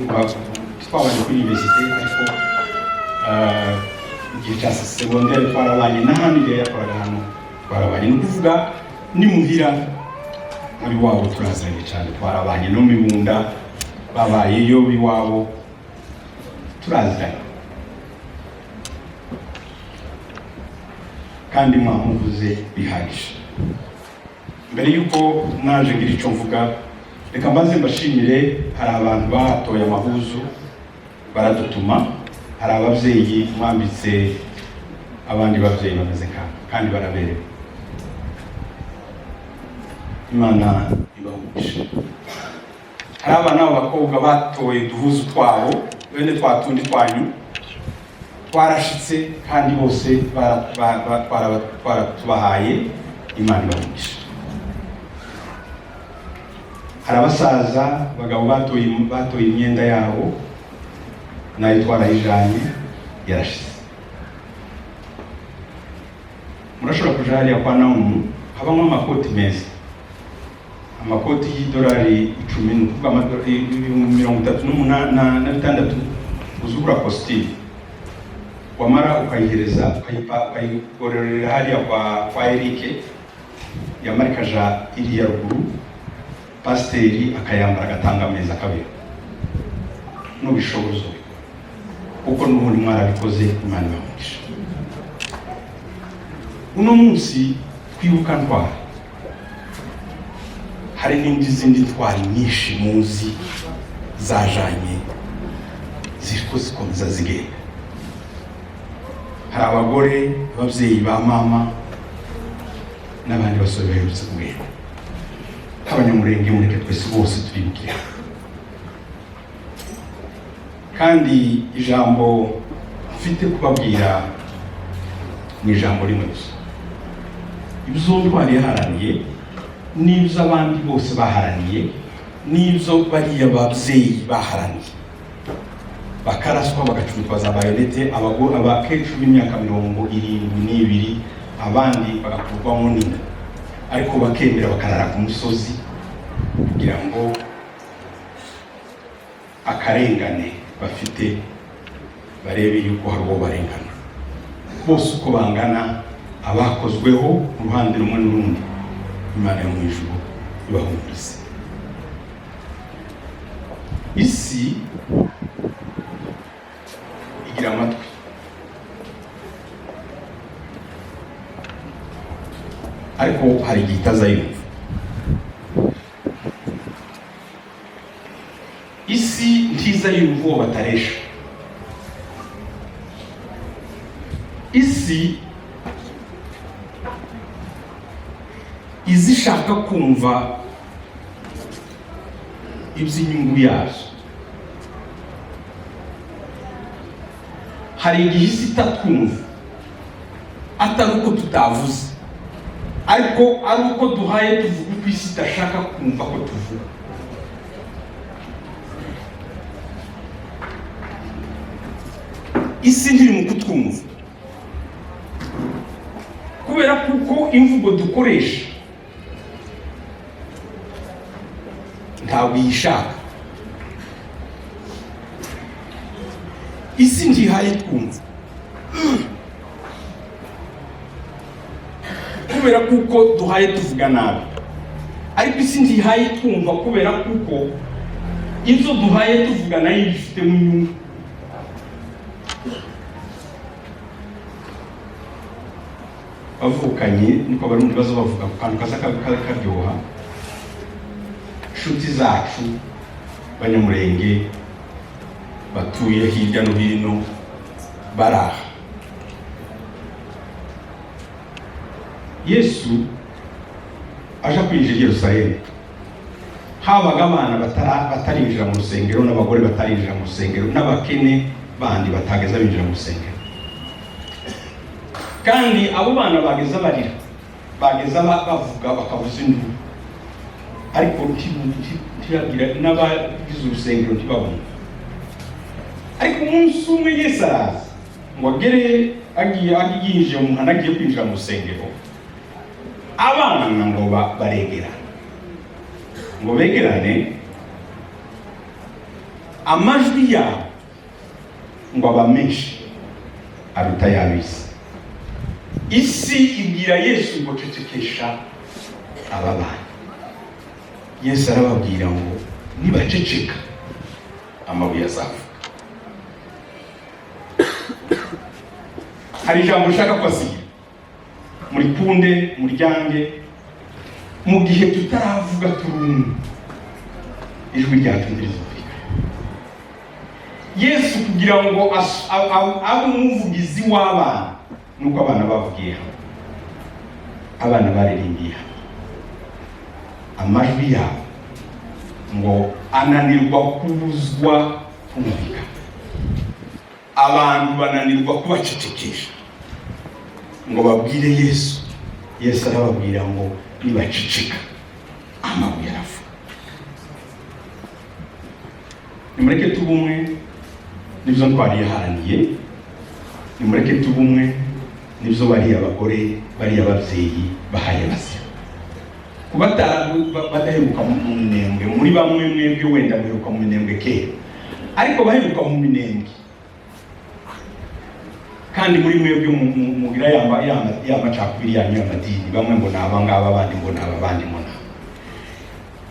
twabanye kuri universite, ariko igihe cya secondaire twarabanye, n'ahandi igihe yakoraga hano twarabanye. Nukuvuga nimuhira muri wabo turaziranye cyane, twarabanye no Mibunda babayeyo biwabo, turaziranye. Kandi mwamuvuze bihagije. Mbere yuko naje ngira icyo mvuga, reka mbanze mbashimire. Hari abantu batoye amahuzu baradutuma, hari ababyeyi mwambitse abandi babyeyi bameze kandi baraberewe. Imana ibahugishe. Hari abana b'abakobwa batoye duhuzu twabo, bene twatundi twanyu twarashitse, kandi bose tubahaye. Imana ibahugishe. Hari abasaza bagabo batoye imyenda yabo, nayo twarayijanye yarashize. Murashobora kuja hariya kwa Naumu, habamo amakoti meza, amakoti y'idolari 10, kuvuga $38 uzugura costume, wamara ukayihereza ukayigororera hariya kwa Erike yamarikaja iriya ruguru, pasiteri akayambara agatanga ameza kabiri. Nubishoboza kuko n'ubundi mwarabikoze. Imana ibahugishe. uno munsi twibuka ntwari, hari n'izindi ntwari nyinshi muzi zajanye ziriko zikomeza zigenda. Hari abagore, ababyeyi ba mama n'abandi basore baherutse kugenda. Abanyamurenge mureke twese bose turibukira. Kandi ijambo mfite kubabwira ni ijambo rimwe gusa. Ibyo ntwari yaharaniye n'ibyo abandi bose baharaniye n'ibyo bariya babyeyi baharaniye, bakaraswa bagacuruzwa za bayonete, abakecuru b'imyaka 72, abandi bagakurwamo n'inda, ariko bakemera bakarara ku musozi kugira ngo akarengane bafite barebe yuko hari uwo barengana. Bose uko bangana, abakozweho uruhande rumwe n'urundi, Imana yo mu ijuru ibahumurize. Isi igira amatwi, ariko hari igihe itazayumva. Isi ntiza yumva uwo bataresha. Isi izishaka kumva iby'inyungu yazo. Hari igihe isi itatwumva, atari uko tutavuze, ariko ari uko duhaye tuvuga uko isi idashaka kumva ko tuvuga. Isi ntiri mu kutwumva kubera kuko imvugo dukoresha ntabwo yishaka. Isi ntihaye twumva kubera kuko duhaye tuvuga nabi, ariko isi ntihaye twumva kubera kuko ibyo duhaye tuvuga nayo bifitemo inyungu. Bavukanye niko bari mu bibazo bavuga ku kantu kasa karyoha. Inshuti zacu banyamurenge batuye hirya no hino baraha. Yesu aje kwinjira i Yerusalemu, habaga abana batarinjira mu rusengero, n'abagore batarinjira mu rusengero, n'abakene bandi batageza binjira mu rusengero. Kandi abo bana bageza barira, bageza bavuga bakavuza induru, ariko ntiyagira n'abagize urusengero ntibabona. Ariko umunsi umwe Yesu araza ngo agere yinjiye mu muhanda agiye kwinjira mu rusengero, abana ngo baregerana, ngo begerane, amajwi yabo ngo aba menshi aruta y'ab'isi. Isi ibwira Yesu ngo cecekesha aba bana. Yesu arababwira ngo nibaceceka amabuye azavuga. Hari ijambo ushaka kwasigira, murikunde muryange, mu gihe tutaravuga turumwe ijwi ryacu ndirizumvika. Yesu kugira ngo abe umuvugizi w'abana, nuko abana bavugiye hamwe, abana baririmbiye hamwe, amajwi yabo ngo ananirwa kubuzwa kumvika, abantu bananirwa kubacecekesha ngo babwire Yesu. Yesu arababwira ngo nibaceceka amabuye aravuga. Nimureke tube umwe n'ibyo ntwari yaharaniye, nimureke tube umwe n'ibyo bariya abagore bariya ababyeyi bahaye basya. Kuba badaheruka mu minembwe, muri bamwe mwebwe wenda muheruka mu minembwe kera, ariko baheruka mu minembwe, kandi muri mwebwe mugira ya macakubiri yanyu y'amadini, bamwe ngo ni abangaba, abandi ngo ni abandi ngo ni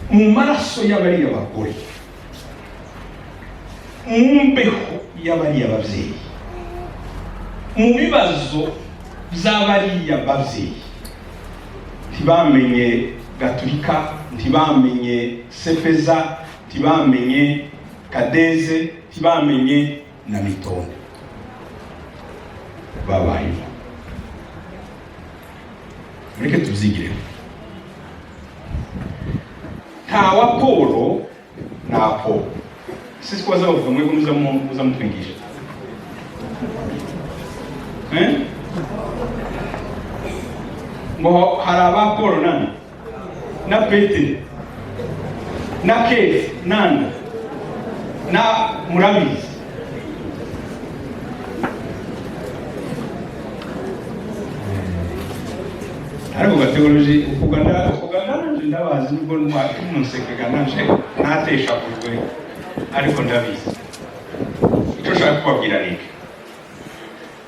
mu maraso y'abariya abagore, mu mbeho y'abariya ababyeyi, mu bibazo by'abariya babyeyi ntibamenye gaturika, ntibamenye sepeza, ntibamenye kadeze, ntibamenye na mitonde babayeho. Mureke tubyigireho. Nta wa Polo na Apolo. Sisi ko bazavuga mwe muza mutwigisha. Ngo hari aba Polo nani na Petero na Kefa nani na murabizi. Ariko gateoloji ukuganda ndabazi nubwo numusekega nanje natesha kujwe, ariko ndabizi icyo nshaka kubabwira ni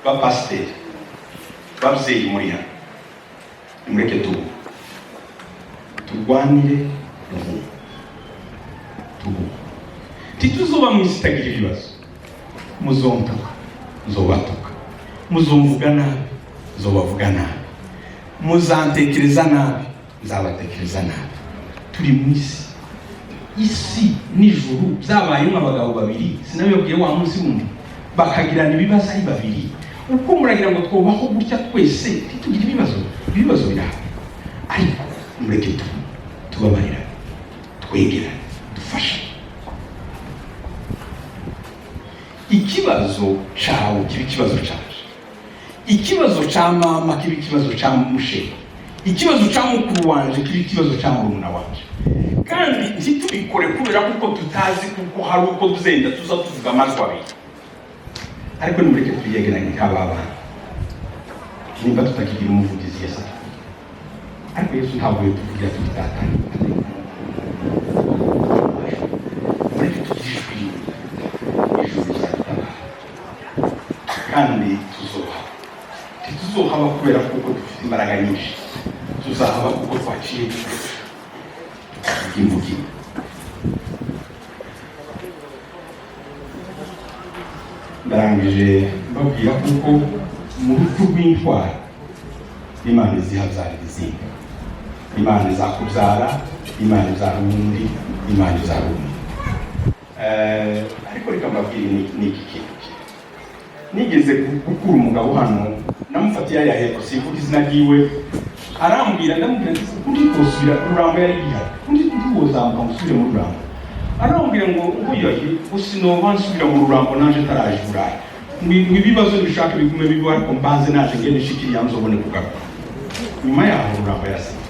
bapasiteri babyeyi muri hano, nimureke turwanire tituzoba mwisi itagira ibibazo. Muzontuka nzobatuka, muzumvuga nabi nzobavuga nabi, muzantekereza nabi nzabatekereza nabi. Turi mu isi n'ijuru byabayemo abagabo babiri, sinabibabwiye wa munsi wundi bakagirana ibibazo ari babiri. Uko muragira ngo twubaho gutya twese titugira ibibazo birahari, ariko mureke tubabarira, twegera, dufasha. Ikibazo cyawe kiba ikibazo cyaje, ikibazo cya mama kiba ikibazo cya mushe, ikibazo cya mukuru wanje kiba ikibazo cya murumuna wanje. Kandi ntitubikore kubera kuko tutazi, kuko hari uko tuzenda tuza tuvuga amajwi abiri. Ariko nimureke tuyegeranye nk'abana, nimba tutakigira umuvugizi Yesu, ariko Yesu ntabwo tuvugira tutatanye. Mureke tugishwe ijuru rizadutabara, kandi tuzohaba kubera kuko dufite imbaraga nyinshi, tuzahaba kuko twaciye imvugi. Ndarangije mbabwira kuko mu rupfu rw'intwari Imana izihabyara izindi. Imana izakubyara, Imana izaha undi, Imana izaha undi. Ariko reka mbabwire ni iki kintu. Nigeze gukura umugabo hano, namufatiye yaheko sivuga izina ryiwe, arambwira ndamubwira ati undi kosubira Rurambo yari gihari, undi wozamuka musubire mu Rurambo. Arambwira ngo ubuyoye usinoba nsubira mu Rurambo nanje taraje Burayi. Ibibazo bishaka bigume bibo, ariko mbanze naje ngende shikiriya nzobone kugaruka. Nyuma yaho Rurambo yarasibye.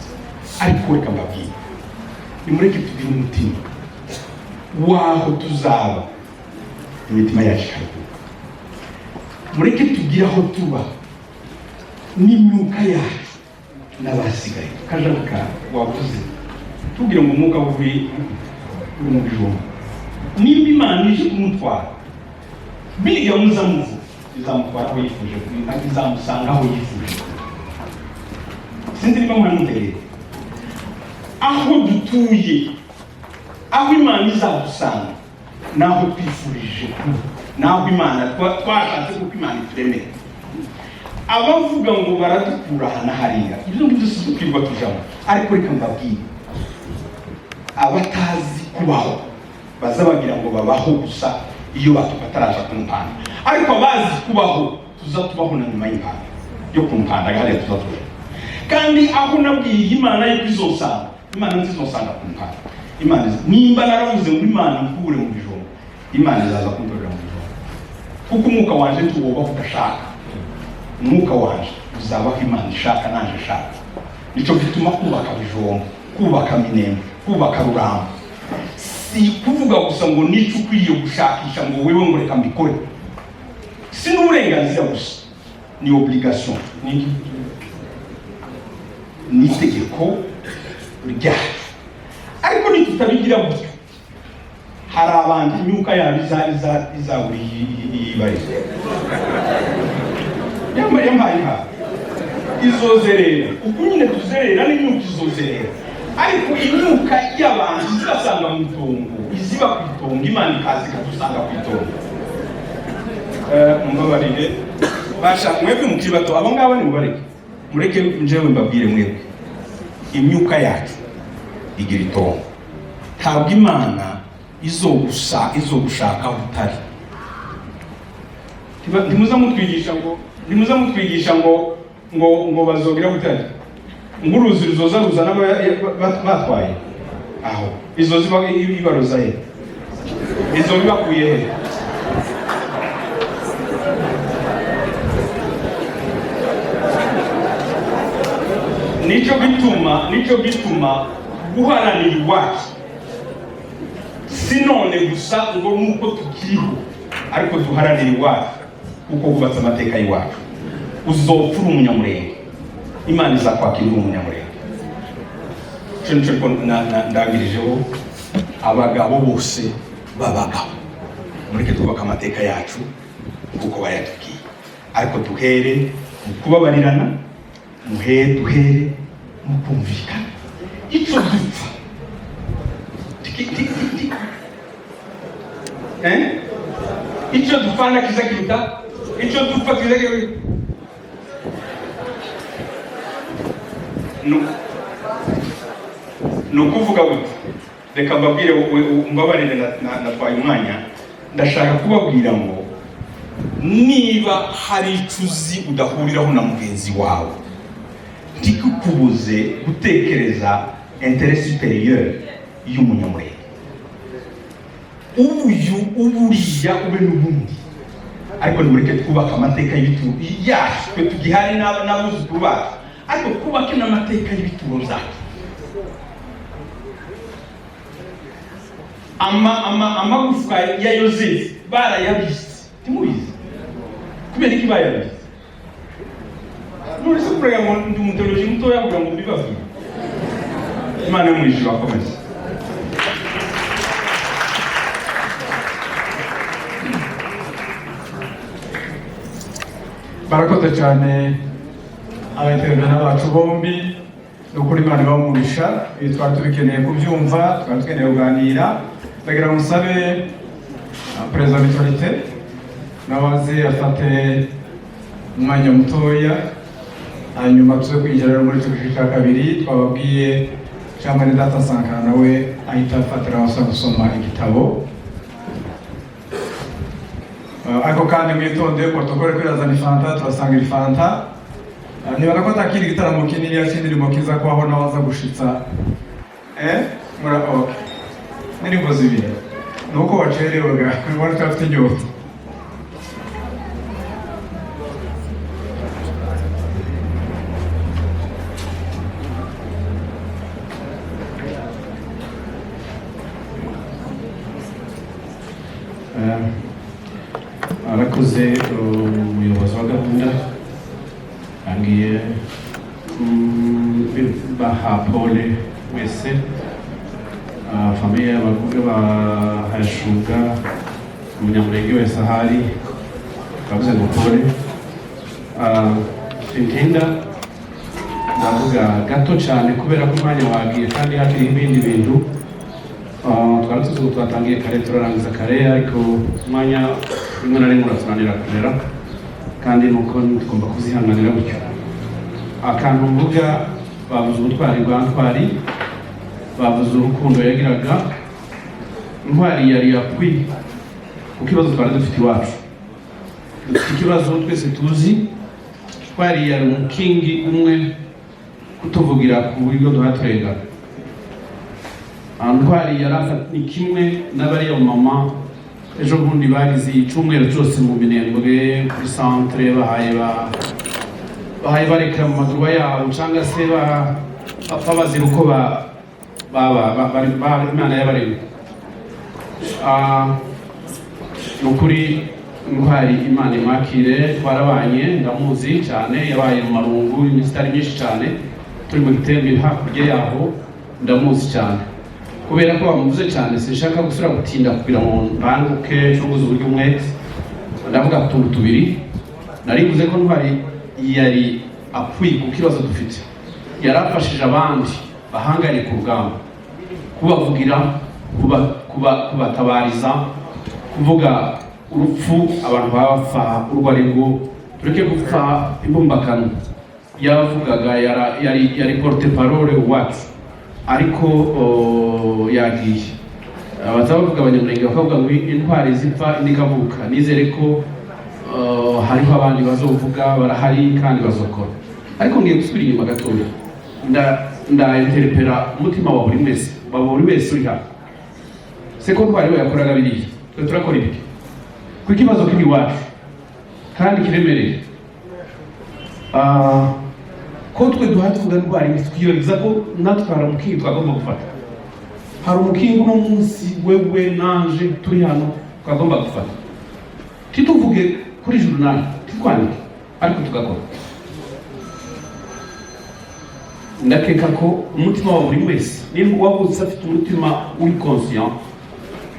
Ariko reka mbabwire, nimureke tugire umutima waho tuzaba imitima yacu ikaruhuka. Mureke tugire aho tuba n'imyuka yacu n'abasigaye. Kajabuka wavuze tubwire ngo umwuka uvuye mu bijumba, nimba Imana ije kumutwara biga muzamuvu, izamutwara aho yifuje, izamusanga aho yifuje. Sinzi niba muramutegeye aho dutuye, aho Imana izadusanga naho twifurije, naho Imana twashatse kuko Imana ituremeye. Abavuga ngo baradukura hana hariya, ibyo ngibyo si twirwa tujamo. Ariko reka mbabwire, abatazi kubaho bazabagira ngo babaho gusa iyo bataraje ku mpanda, ariko abazi kubaho tuzatubaho na nyuma y'impanda yo ku mpanda hariya tuzatubaho. Kandi aho nabwiye Imana yo kwizosanga, Imana nzizosanga ku mpanda. Imana nimba naravuze ngo Imana nkure mu bijombo, Imana izaza kuntorera mu bijombo, kuko umwuka wanje tuwoba kudashaka. Umwuka wanje uzabaho Imana ishaka nanje shaka. Nico gituma kubaka bijombo, kubaka Minembwe, kubaka Rurambo si kuvuga gusa ngo nico ukwiye gushakisha ngo wewe ngo reka mbikore. Si n'uburenganzira gusa, ni obligation, ni itegeko ryacu. Ariko nitutabigira gutyo, hari abantu imyuka yabo izaburi yibariza yambaye izozerera. Uko nyine tuzerera n'imyuka izozerera, ariko imyuka y'abantu izasanga mu itongo, iziba ku itongo, Imana ikaza ikadusanga ku itongo. Mumbabarire basha mwebwe mukiri bato abo ngabo ni mubareke mureke njewe mbabwire mwebwe imyuka yacu igira itongo ntabwo imana izogushaka utari ntimuza mutwigisha ngo bazogira gutari ngo uruzi ruzoza ruzana batwaye aho izo ziba ibaroza he izo bibakuye he nico gituma guharanira iwacu si none gusa ngo nuko tukiriho ariko duharanira iwacu kuko hubatse amateka y'iwacu uzopfura umunyamurenge imana izakwakira umunyamurenge cyo ndangirijeho abagabo bose b'abagabo mureke twubaka amateka yacu kuko bayatubwiye ariko duhere mu kubabarirana duhere mu kumvikana icyo dupfa icyo dupfana kiza kiruta icyo dupfa kiza kiruta ni ukuvuga gutya reka mbabwire mbabarire natwaye umwanya ndashaka kubabwira ngo niba hari icyo uzi udahuriraho na mugenzi wawe ntikukubuze gutekereza intérêt supérieur y'umunyamurenge uburiya ube n'ubundi ariko nimureke twubaka amateka y'ibituro yacu twe tugihari n'abuzukuru bacu ariko twubake n'amateka y'ibituro zacu amagufwa ya Yozefu barayabize timubizi kubera iki bayabize nurese kurega ngo ndi umuteoloji mutoya kugira ngo mbibabwire imana yo mu ijuru akomeze barakoze cyane abaterana bacu bombi n'ukuri imana ibamurisha ibi twari tubikeneye kubyumva twari tukeneye kuganira ndagira ngo musabe perezida wa mitorite nabaze afate umwanya mutoya hanyuma tuze kwinjira muri icyo gice cya kabiri twababwiye Chamani Data Sankara nawe ahita afatira abasha gusoma igitabo ariko kandi mwitonde protokole kwirazana ifanta turasangira ifanta niba ko takiri igitaramo kinini yakindirimo kiza kwaho nawaza gushitsa okay n'ingo zibiri nuko wacerewe ga wari tafite inyota arakoze umuyobozi wa gahunda angiye baha pole wese famiye y'abavuga bahashuga umunyamurenge wese ahari twavuze ngo pole sintinda ndavuga gato cyane kubera ko umwanya wagiye kandi hakiri ibindi bintu twari tuzi ngo twatangiye kare turarangiza kare ariko umwanya rimwe na rimwe uratunanira kugera kandi nuko tugomba kuzihanganira gutyo akantu mvuga bavuze ubutwari bwa ntwari bavuze urukundo yagiraga intwari yari yakwi kuko ikibazo twari dufite iwacu dufite ikibazo twese tuzi twari yari umukingi umwe kutuvugira ku buryo duhatwega ntwari yari ni kimwe n'abariya mama ejo bundi bagize icyumweru cyose mu minembwe kuri centre bahaye bareka mu maduba yabo cyangwa se bapfa bazira uko imana yabaremye ni ukuri intwari imana imwakire twarabanye ndamuzi cyane yabaye mu marungu iminsi itari myinshi cyane turi mu gitembe hakurya yaho ndamuzi cyane kubera ko bamuvuze cyane sinshaka gusura gutinda kugira ngo mbanguke ncuguze uburyo umwete ndavuga utuntu tubiri narivuze ko ntwari yari apfuye ku kibazo dufite yarafashije abandi bahangariye ku rugamba kubavugira kubatabariza kuvuga urupfu abantu bapfa urwo ari rwo tureke gupfa imbumbakano. Yavugaga yari porte parole wacu ariko yagiye. Abazavuga abanyamurenge bakavuga ngo intwari zipfa indi kavuka. Nizere ko hariho abandi bazovuga barahari kandi bazokora. Ariko ngiye gusubira inyuma gatoya. Interpera umutima wa buri wese uri hano. Seko ntwari we yakoraga biriya. Twe turakora ibiki? Ku kibazo kiri wacu kandi kiremereye. Ko twe duhatuvuga ndwara twiyoriza ko natwara umukingi twagomba gufata. Hari umukingi uno munsi wewe nanje turi hano twagomba gufata. Tituvuge kuri journal, titwandike ariko tugakora. Ndakeka ko umutima wa buri wese nimba wabutse afite umutima uri conscient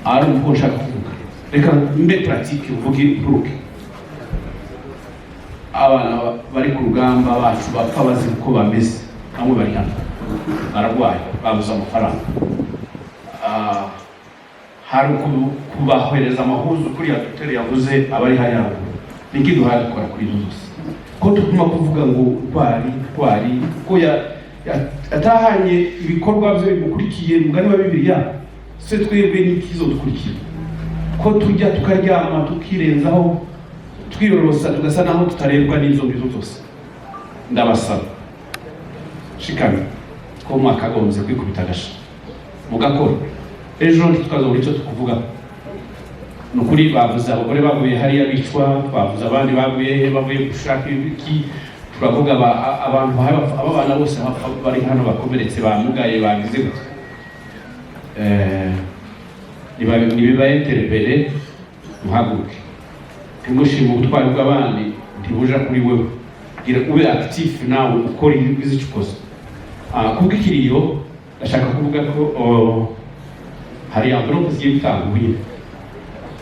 ari uko nshaka kuvuga. Reka mbe pratique uvuge impuruke. Abana bari ku rugamba bacu bapfa bazi uko bameze. Bamwe bari hano bararwaye babuze amafaranga. Hari kubahereza amahuzu kuri ya dogiteri yavuze abari haya. Niki duhaye gukora kuri zose. Ko tuguma kuvuga ngo twari ko atahanye ibikorwa byo bimukurikiye mugani wa Bibiliya. Se twebwe n'ikizo dukurikiye. Ko tujya tukaryama tukirenzaho twirorosa tugasa naho tutarebwa n'izo mbizo zose. Ndabasaba shikami ko mwakagombye kwikubita gasha mugakora. Ejo ntitwazobura icyo tukuvuga. Nukuri bavuze abagore baguye hariya bicwa, bavuze abandi bavuye gushaka ibiki, turavuga abantu abana bose bari hano bakomeretse bamugaye bagize gute. Nibiba interpele muhaguruke. Tumushima ubutwari bw'abandi ntibuja kuri wewe. Gira ube active nawe ukora ibizi cyukoze. Kubwo ikiriyo ndashaka kuvuga ko hari envelope zigiye gutanguye.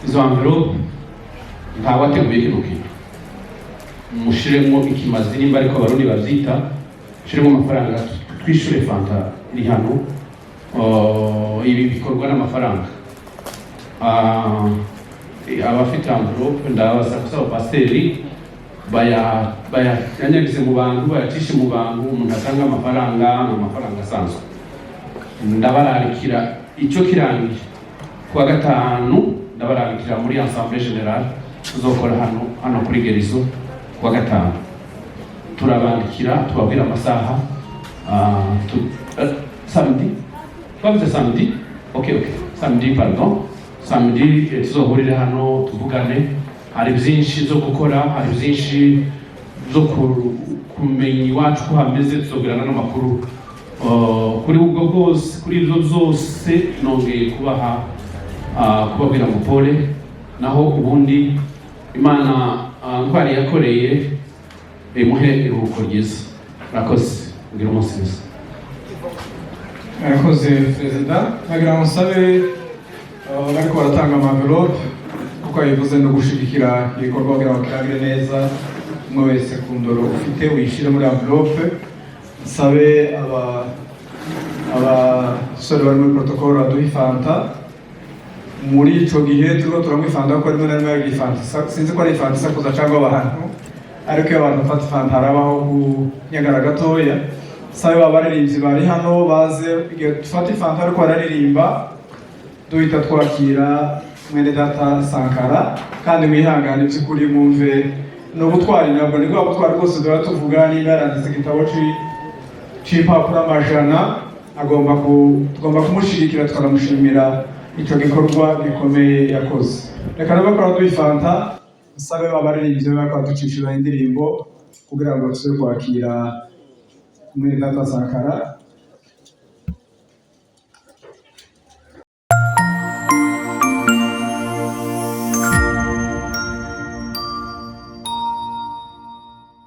Izo envelope ntawateguye kino kintu. Mushiremo ikimazi nimba ariko abarundi bavyita. Shiremo amafaranga twishure fanta iri hano. Ibi bikorwa n'amafaranga. Abafite envelope ndabaza kusaba pasiteri yanyagize mu bantu bayacishe mu bantu umuntu atanga amafaranga asanzwe. Ndabararikira icyo kirangiye kuwa gatanu ndabararikira muri Assemblée Générale tuzokora hano kuri Gerizo kuwa gatanu. Turabandikira tubabwira amasaha samedi. Bavuze samedi? Okay. Samedi pardon. Samedi tuzohurira hano tuvugane. Hari byinshi zo gukora, hari byinshi zo kumenya iwacu ko hameze. Tuzobwirana n'amakuru kuri ubwo bwose, kuri ibyo byose nongeye kubabwira ngo pole. Naho ubundi Imana ntwari yakoreye imuhe iruhuko ryiza. Murakoze, ngira umunsi mwiza. Murakoze Perezida. Nagira ngo nsabe bariko baratanga envelope kuko yivuze no gushigikira ibikorwa kugira ngo kirangire neza. Umwe wese ku ndoro ufite uyishire muri envelope. Nsabe abasore bari muri protocole baduha fanta. Muri ico gihe turiko turanywa fanta ko rimwe na rimwe ari fanta. Sinzi ko ari fanta isakuza cyangwa abantu. Ariko iyo abantu bafata fanta harabaho kunyagara gatoya. Sabe abaririmbyi bari hano baze dufate fanta ariko bararirimba. Duhita twakira mwene data Sankara kandi mwihangane by'ukuri mumve no gutwara ntabwo ni bwa gutwara rwose dora tuvuga niba yaranditse igitabo cy'impapuro amajana tugomba kumushigikira tukanamushimira icyo gikorwa gikomeye yakoze. Reka n'abakora duifanta nsabe abaririmbyi bakora ducishira indirimbo kugira ngo tuze kwakira mwene data Sankara.